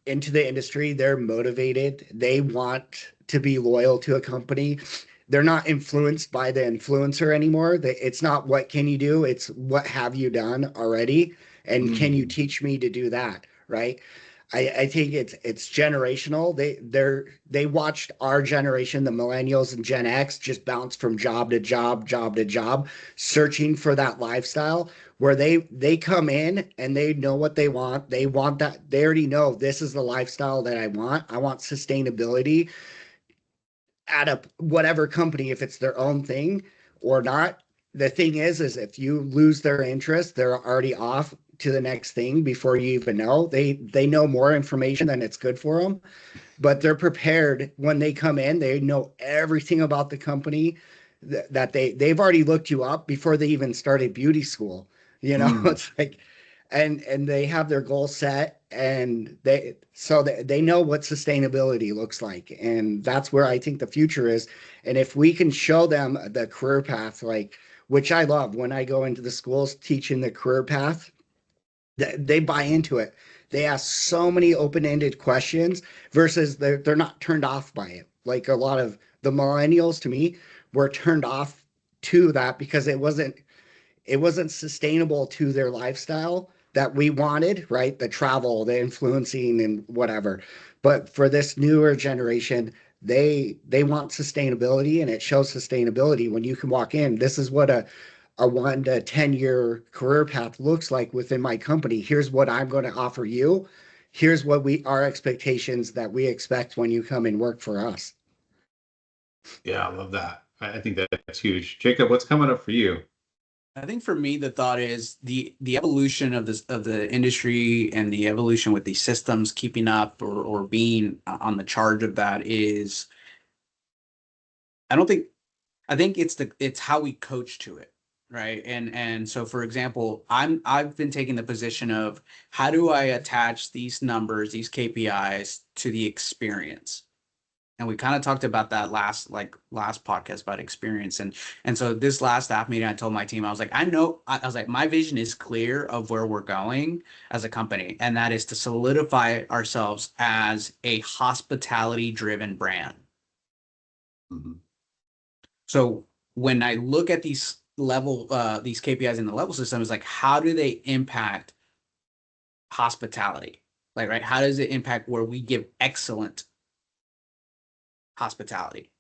into the industry, they're motivated. They want to be loyal to a company. They're not influenced by the influencer anymore. It's not what can you do, it's what have you done already, and can you teach me to do that, right? I think it's generational. They watched our generation, the millennials and Gen X, just bounce from job to job, searching for that lifestyle where they come in and they know what they want. They want that. They already know this is the lifestyle that I want. I want sustainability at whatever company, if it's their own thing or not. The thing is if you lose their interest, they're already off to the next thing before you even know. They know more information than it's good for them, but they're prepared when they come in. They know everything about the company, that they've already looked you up before they even started beauty school. It's like, and they have their goal set, and they know what sustainability looks like, and that's where I think the future is. And if we can show them the career path, like, which I love when I go into the schools teaching the career path, they buy into it. They ask so many open-ended questions versus they're not turned off by it. Like a lot of the millennials, to me, were turned off to that because it wasn't sustainable to their lifestyle that we wanted, right? The travel, the influencing and whatever. But for this newer generation, they want sustainability, and it shows sustainability when you can walk in. This is what a 1 to 10 year career path looks like within my company. Here's what I'm going to offer you. Here's what our expectations that we expect when you come and work for us. Yeah, I love that. I think that's huge. Jacob, what's coming up for you? I think for me, the thought is the evolution of the industry and the evolution with these systems keeping up or being on the charge of that is, I don't think, I think it's how we coach to it, right? And so for example, I've been taking the position of how do I attach these numbers, these KPIs to the experience? And we kind of talked about that last podcast about experience. And so this last staff meeting, I told my team, I was like, I was like, my vision is clear of where we're going as a company. And that is to solidify ourselves as a hospitality driven brand. Mm-hmm. So when I look at these these KPIs in the level system, is like, how do they impact hospitality? Like, right. How does it impact where we give excellent hospitality?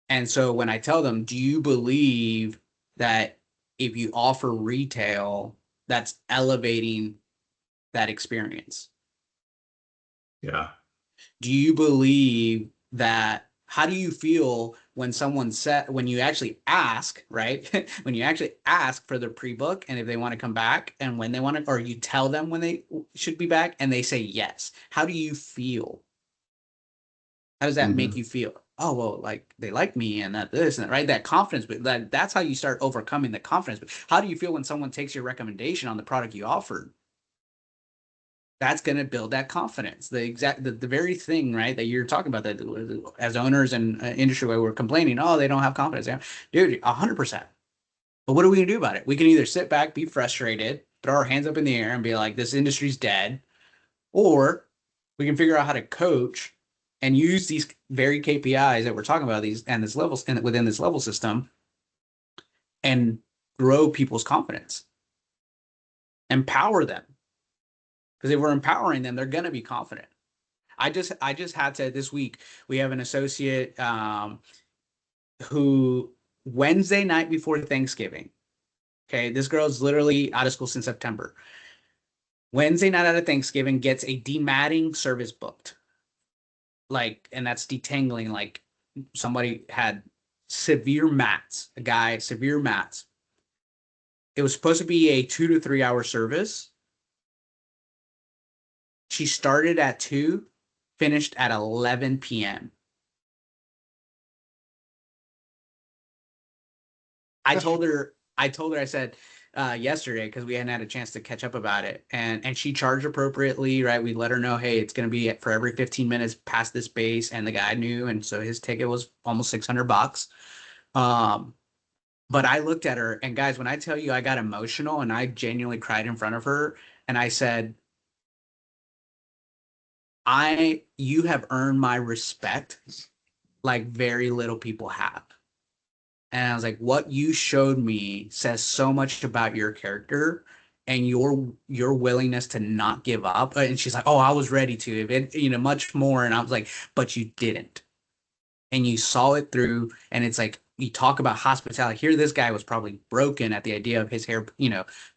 And so when I tell them, do you believe that if you offer retail, that's elevating that experience? Yeah. Do you believe that, how do you feel when someone when you actually ask, right? When you actually ask for their pre-book and if they want to come back and when they want to, or you tell them when they should be back and they say yes. How do you feel? How does that make you feel? Oh, well, like they like me and that this and that, right? That confidence, but that's how you start overcoming the confidence. But how do you feel when someone takes your recommendation on the product you offered? That's going to build that confidence. The very thing, right, that you're talking about, that as owners and industry where we're complaining, oh, they don't have confidence. Yeah. Dude, 100%. But what are we going to do about it? We can either sit back, be frustrated, throw our hands up in the air and be like, this industry's dead, or we can figure out how to coach and use these very KPIs that we're talking about, these and this levels and within this level system, and grow people's confidence, empower them. Because if we're empowering them, they're going to be confident. I just had to, this week, we have an associate who Wednesday night before Thanksgiving. Okay, this girl's literally out of school since September. Wednesday night out of Thanksgiving gets a dematting service booked. Like, and that's detangling, like somebody had severe mats, severe mats. It was supposed to be a 2 to 3 hour service. She started at 2, finished at 11 p.m. I told her, I said, yesterday, because we hadn't had a chance to catch up about it, and she charged appropriately, right? We let her know, hey, it's going to be for every 15 minutes past this base, and the guy knew, and so his ticket was almost $600. But I looked at her, and guys, when I tell you I got emotional and I genuinely cried in front of her, and I said, you have earned my respect like very little people have. And I was like, what you showed me says so much about your character and your willingness to not give up. And she's like, oh, I was ready to, if it, much more. And I was like, but you didn't. And you saw it through. And it's like, you talk about hospitality. Here, this guy was probably broken at the idea of his hair,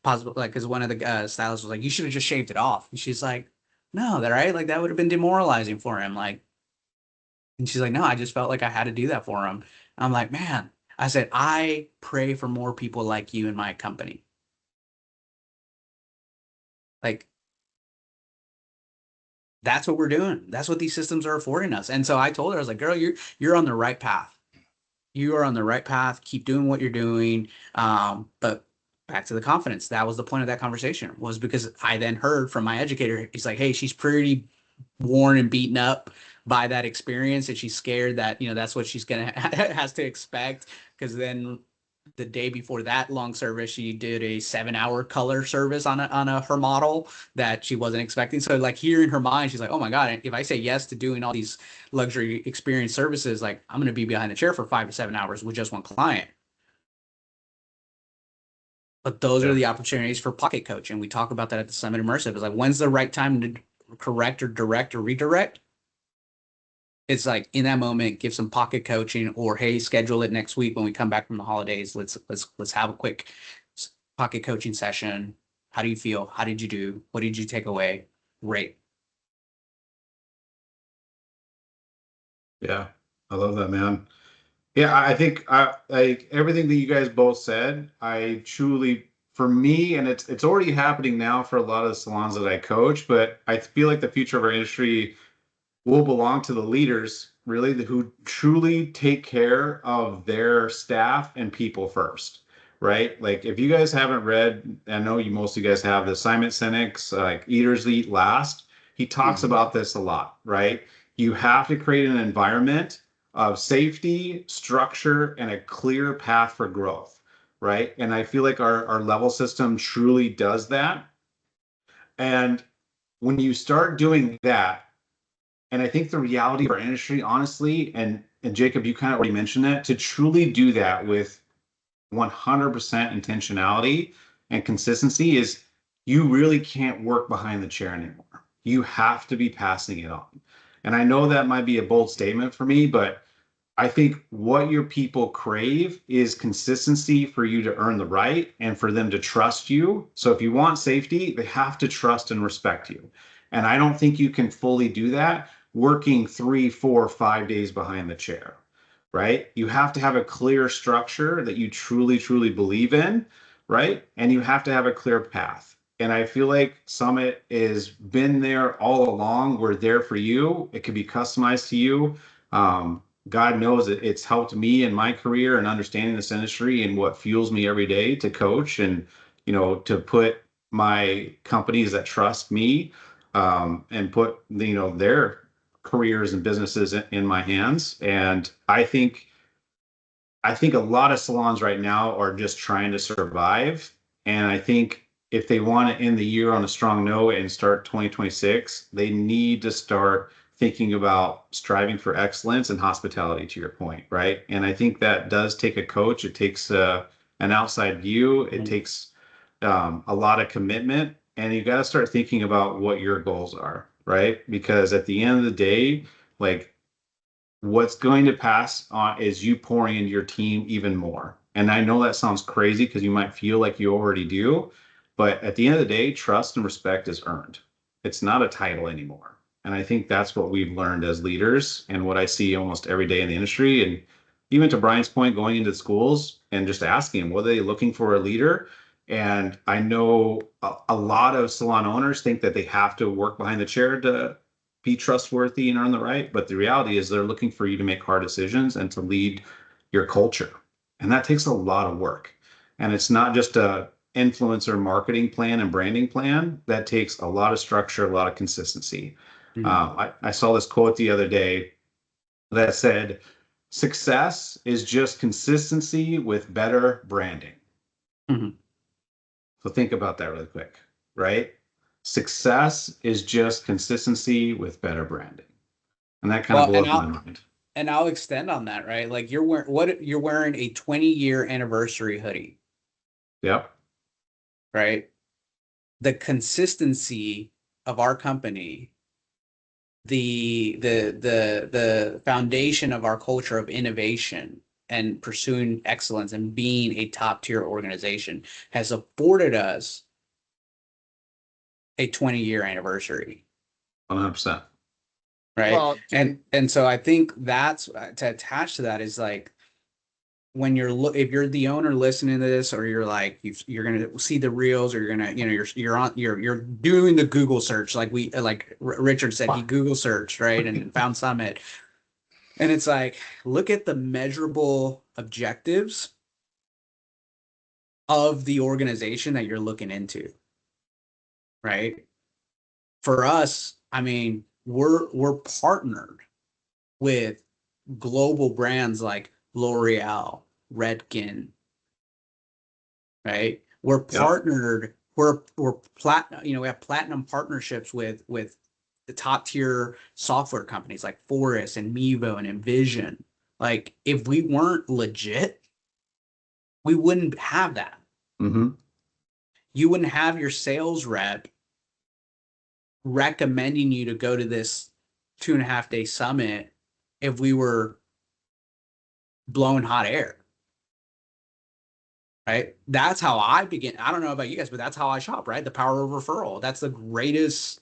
possible, like, because one of the stylists was like, you should have just shaved it off. And she's like, no, that right? Like, that would have been demoralizing for him. Like, and she's like, no, I just felt like I had to do that for him. And I'm like, man. I said, I pray for more people like you in my company. Like, that's what we're doing. That's what these systems are affording us. And so I told her, I was like, girl, you're on the right path. You are on the right path. Keep doing what you're doing. But back to the confidence. That was the point of that conversation, was because I then heard from my educator, he's like, hey, she's pretty worn and beaten up by that experience, and she's scared that that's what she's gonna has to expect, because then the day before that long service she did a 7-hour color service on her model that she wasn't expecting. So like, here in her mind she's like, oh my god, if I say yes to doing all these luxury experience services, like I'm gonna be behind the chair for 5 to 7 hours with just one client. But those are the opportunities for pocket coaching. We talk about that at the Summit Immersive. It's like, when's the right time to correct or direct or redirect? It's like in that moment, give some pocket coaching, or hey, schedule it next week when we come back from the holidays. Let's have a quick pocket coaching session. How do you feel? How did you do? What did you take away? Great. Yeah, I love that, man. Yeah, I think like everything that you guys both said, I truly, for me, and it's already happening now for a lot of the salons that I coach, but I feel like the future of our industry will belong to the leaders, really, who truly take care of their staff and people first, right? Like if you guys haven't read, I know you most of you guys have, the Simon Sinek's like Eaters Eat Last. He talks about this a lot, right? You have to create an environment of safety, structure, and a clear path for growth, right? And I feel like our level system truly does that. And when you start doing that, and I think the reality of our industry, honestly, and Jacob, you kind of already mentioned that, to truly do that with 100% intentionality and consistency is you really can't work behind the chair anymore. You have to be passing it on. And I know that might be a bold statement for me, but I think what your people crave is consistency for you to earn the right and for them to trust you. So if you want safety, they have to trust and respect you. And I don't think you can fully do that working 3, 4, 5 days behind the chair, right? You have to have a clear structure that you truly, truly believe in, right? And you have to have a clear path. And I feel like Summit has been there all along. We're there for you. It can be customized to you. God knows it's helped me in my career and understanding this industry and what fuels me every day to coach and, to put my companies that trust me and put, their careers and businesses in my hands. And I think a lot of salons right now are just trying to survive. And I think if they want to end the year on a strong note and start 2026, they need to start thinking about striving for excellence and hospitality, to your point, right? And I think that does take a coach. It takes an outside view. It takes a lot of commitment, and you got to start thinking about what your goals are, right? Because at the end of the day, like what's going to pass on is you pouring into your team even more. And I know that sounds crazy because you might feel like you already do, but at the end of the day, trust and respect is earned. It's not a title anymore. And I think that's what we've learned as leaders and what I see almost every day in the industry. And even to Brian's point, going into schools and just asking them, what are they looking for a leader? And I know a lot of salon owners think that they have to work behind the chair to be trustworthy and earn the right. But the reality is they're looking for you to make hard decisions and to lead your culture. And that takes a lot of work. And it's not just a influencer marketing plan and branding plan. That takes a lot of structure, a lot of consistency. I saw this quote the other day that said, success is just consistency with better branding. So think about that really quick, right? Success is just consistency with better branding. And that kind of blows my mind. And I'll extend on that, right? Like you're wearing a 20-year anniversary hoodie. Yep. Right? The consistency of our company, the foundation of our culture of innovation and pursuing excellence and being a top tier organization has afforded us a 20-year anniversary. 100%. Right. Well, and so I think that's to attach to that is like when if you're the owner listening to this, or you're like you're gonna see the reels, or you're gonna you're doing the Google search like Richard said, he Google searched, right, and found Summit, and it's like, look at the measurable objectives of the organization that you're looking into, right? For us, I mean, we're partnered with global brands like L'Oreal, Redken, right? We're partnered. We're platinum. We have platinum partnerships with the top tier software companies like Forest and Mevo and Envision. Like if we weren't legit, we wouldn't have that. you wouldn't have your sales rep recommending you to go to this 2.5-day summit if we were blowing hot air. Right? That's how I begin. I don't know about you guys, but that's how I shop, right? The power of referral. That's the greatest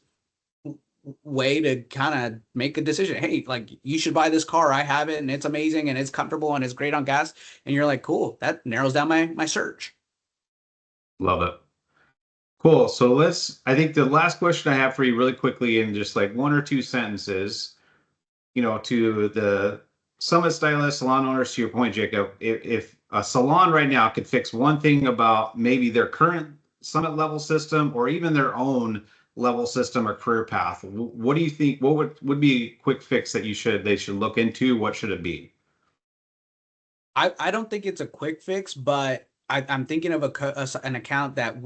way to kind of make a decision. Hey, like, you should buy this car. I have it and it's amazing and it's comfortable and it's great on gas. And you're like, cool, that narrows down my search. Love it. Cool. So I think the last question I have for you really quickly in just like 1 or 2 sentences, to the Summit Stylist, salon owners, to your point, Jacob, if a salon right now could fix one thing about maybe their current Summit level system or even their own level system or career path, what do you think, what would be a quick fix that they should look into? What should it be? I don't think it's a quick fix, but I'm thinking of an account that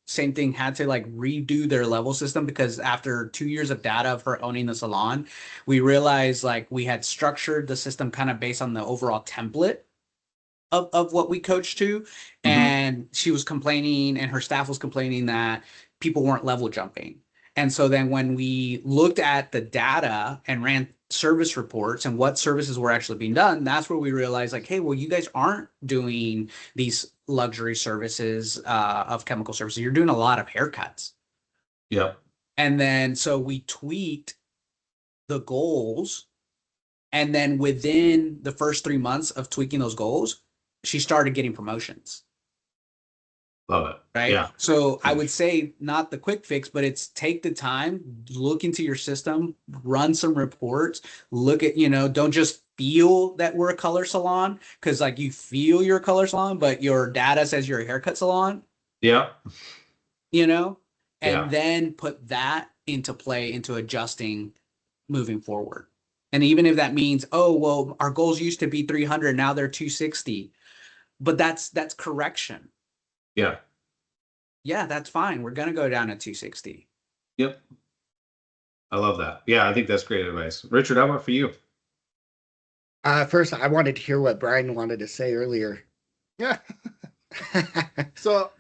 same thing, had to like redo their level system, because after 2 years of data of her owning the salon, we realized like we had structured the system kind of based on the overall template of what we coached to. Mm-hmm. And she was complaining and her staff was complaining that people weren't level jumping. And so then when we looked at the data and ran service reports and what services were actually being done, that's where we realized like, hey, well, you guys aren't doing these luxury services of chemical services. You're doing a lot of haircuts. Yeah. And then so we tweaked the goals. And then within the first 3 months of tweaking those goals, she started getting promotions. Love it. Right. Yeah. So I would say not the quick fix, but it's take the time, look into your system, run some reports, look at, don't just feel that we're a color salon, because like you feel you're a color salon, but your data says you're a haircut salon. Yeah. And then put that into play, into adjusting moving forward. And even if that means, oh, well, our goals used to be 300, now they're 260, but that's correction. Yeah. Yeah, that's fine. We're going to go down to 260. Yep. I love that. Yeah, I think that's great advice. Richard, how about for you? First, I wanted to hear what Brian wanted to say earlier. Yeah. So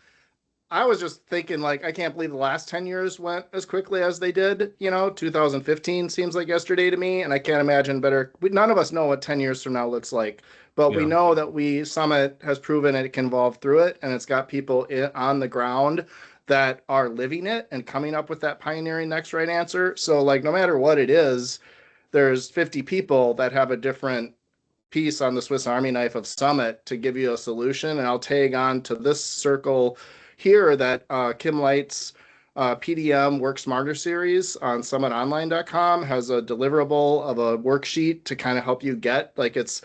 I was just thinking, like, I can't believe the last 10 years went as quickly as they did. 2015 seems like yesterday to me, and I can't imagine better. None of us know what 10 years from now looks like, but we know that Summit has proven it can evolve through it, and it's got people on the ground that are living it and coming up with that pioneering next right answer. So, like, no matter what it is, there's 50 people that have a different piece on the Swiss Army knife of Summit to give you a solution. And I'll tag on to this circle here that Kim Light's PDM Work Smarter series on summitonline.com has a deliverable of a worksheet to kind of help you get, like, it's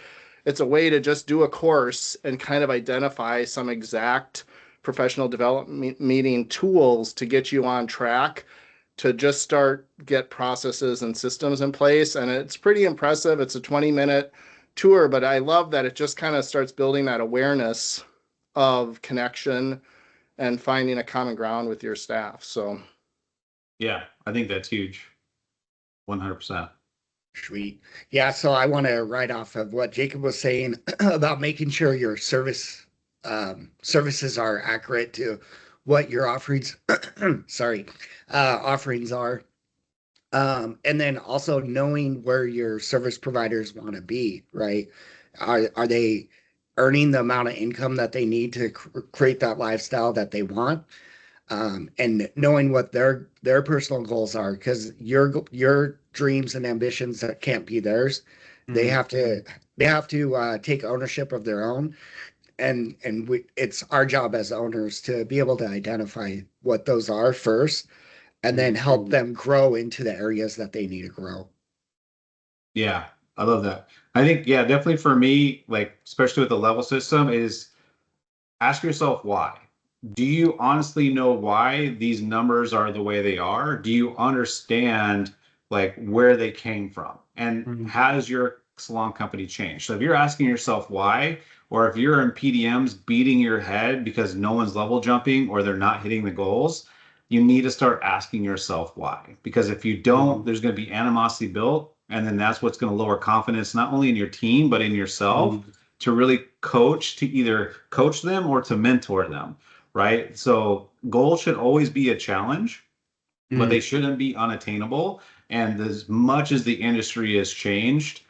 a way to just do a course and kind of identify some exact professional development meeting tools to get you on track to just get processes and systems in place. And it's pretty impressive. It's a 20-minute tour, but I love that it just kind of starts building that awareness of connection and finding a common ground with your staff. So yeah, I think that's huge. 100%. Sweet. Yeah, so I want to write off of what Jacob was saying about making sure your services are accurate to what your offerings offerings are. And then also knowing where your service providers want to be, right? Are they earning the amount of income that they need to create that lifestyle that they want? And knowing what their personal goals are, because your dreams and ambitions that can't be theirs, they have to take ownership of their own, and it's our job as owners to be able to identify what those are first, and then help them grow into the areas that they need to grow. Yeah, I love that. I think, yeah, definitely for me, like, especially with the level system, is ask yourself why. Do you honestly know why these numbers are the way they are? Do you understand like where they came from? And has your salon company changed? So if you're asking yourself why, or if you're in PDMs beating your head because no one's level jumping or they're not hitting the goals, you need to start asking yourself why. Because if you don't, there's going to be animosity built. And then that's what's going to lower confidence, not only in your team, but in yourself to really to either coach them or to mentor them. right? So goals should always be a challenge, but they Mm. shouldn't be unattainable. And as much as the industry has changed,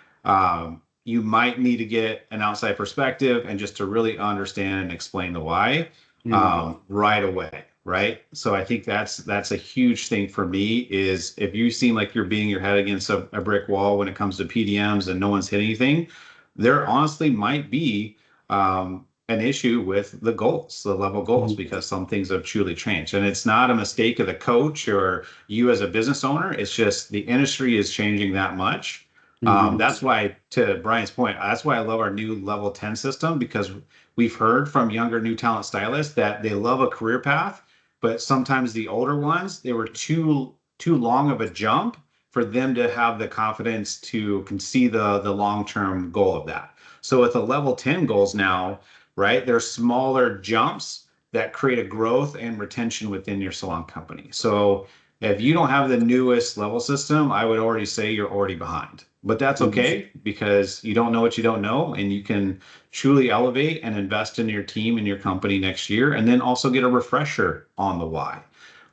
you might need to get an outside perspective and just to really understand and explain the why right away, right? So I think that's a huge thing for me is if you seem like you're beating your head against a brick wall when it comes to PDMs and no one's hitting anything, there honestly might be an issue with the goals, the level goals, because some things have truly changed. And it's not a mistake of the coach or you as a business owner. It's just the industry is changing that much. That's why, to Brian's point, that's why I love our new level 10 system, because we've heard from younger new talent stylists that they love a career path, but sometimes the older ones, they were too long of a jump for them to have the confidence to can see the long-term goal of that. So with the level 10 goals now, right, there's smaller jumps that create a growth and retention within your salon company. So if you don't have the newest level system, I would already say you're already behind. But that's okay because you don't know what you don't know, and you can truly elevate and invest in your team and your company next year, and then also get a refresher on the why,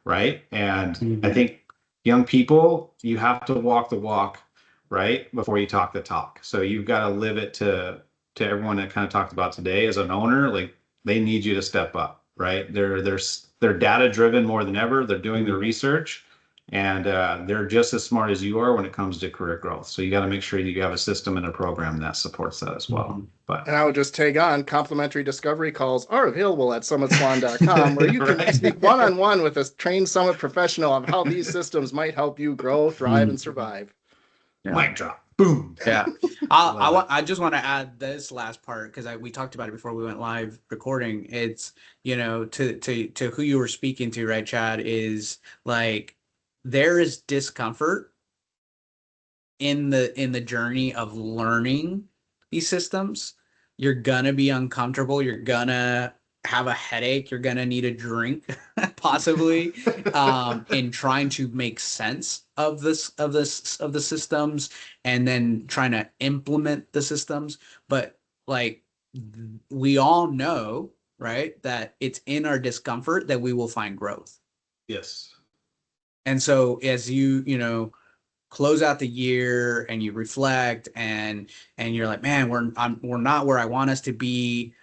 right? And I think young people, you have to walk the walk, right, before you talk the talk. So you've got to live it to everyone that kind of talked about today as an owner. Like, they need you to step up, right? They're data driven more than ever. They're doing their research, and they're just as smart as you are when it comes to career growth. So you got to make sure you have a system and a program that supports that as well. But And I would just tag on, complimentary discovery calls are available at SummitSalon.com, where you can Right. speak one-on-one with a trained Summit professional on how these systems might help you grow, thrive, and survive. mic drop, boom. Yeah. Love it. I just want to add this last part because we talked about it before we went live recording. It's, to who you were speaking to, right, Chad, is like there is discomfort in the journey of learning these systems. You're gonna be uncomfortable. You're gonna have a headache. You're gonna need a drink, possibly, in trying to make sense of the systems and then trying to implement the systems. But like we all know, right, that it's in our discomfort that we will find growth. Yes. And so as close out the year and you reflect and you're like, man, we're not where I want us to be.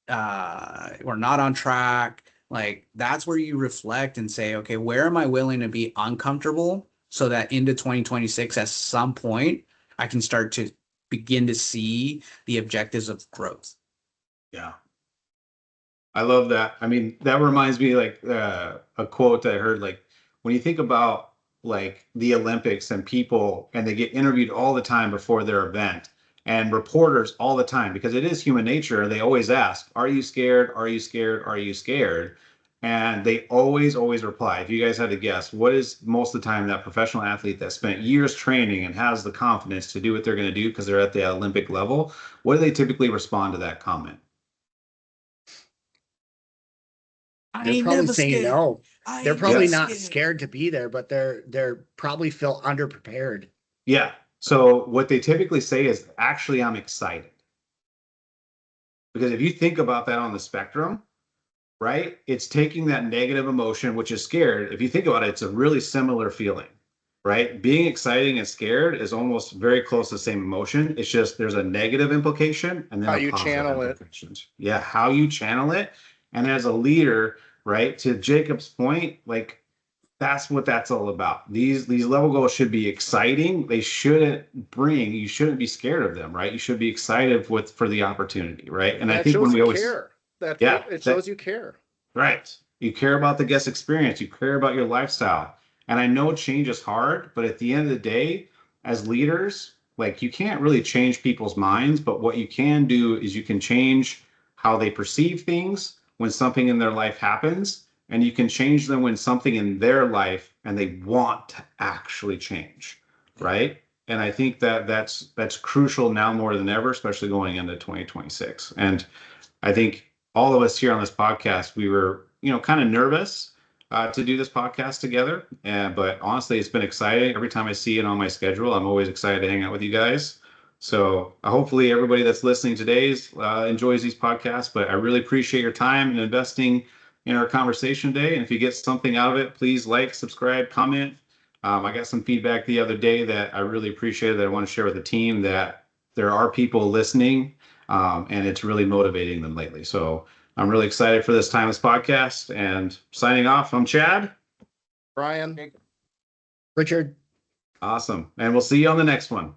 We're not on track. Like, that's where you reflect and say, okay, where am I willing to be uncomfortable so that into 2026 at some point I can start to begin to see the objectives of growth. Yeah. I love that. I mean, that reminds me like a quote that I heard, like, when you think about like the Olympics and people, and they get interviewed all the time before their event, and reporters all the time, because it is human nature. They always ask, are you scared? Are you scared? Are you scared? And they always reply. If you guys had to guess, what is most of the time that professional athlete that spent years training and has the confidence to do what they're going to do because they're at the Olympic level, what do they typically respond to that comment? They're probably saying no. They're probably not scared. scared to be there, but they're probably feel underprepared. Yeah. So what they typically say is, actually, I'm excited. Because if you think about that on the spectrum, right, it's taking that negative emotion, which is scared. If you think about it, it's a really similar feeling, right? Being excited and scared is almost very close to the same emotion. It's just there's a negative implication and then How a you positive channel it. implication. Yeah, how you channel it. And as a leader, right, to Jacob's point, like, that's what that's all about. These level goals should be exciting. You shouldn't be scared of them, right? You should be excited for the opportunity, right? And I think when we always care. It shows you care. Right. You care about the guest experience. You care about your lifestyle. And I know change is hard, but at the end of the day, as leaders, like, you can't really change people's minds, but what you can do is you can change how they perceive things when something in their life happens, and you can change them when something in their life and they want to actually change, right? And I think that's crucial now more than ever, especially going into 2026. And I think all of us here on this podcast, we were, kind of nervous to do this podcast together. But honestly, it's been exciting. Every time I see it on my schedule, I'm always excited to hang out with you guys. So hopefully everybody that's listening today enjoys these podcasts. But I really appreciate your time and investing in our conversation today. And if you get something out of it, please like, subscribe, comment. I got some feedback the other day that I really appreciated that I want to share with the team, that there are people listening, and it's really motivating them lately. So I'm really excited for this Timeless podcast, and signing off, I'm Chad. Brian. Richard. Awesome. And we'll see you on the next one.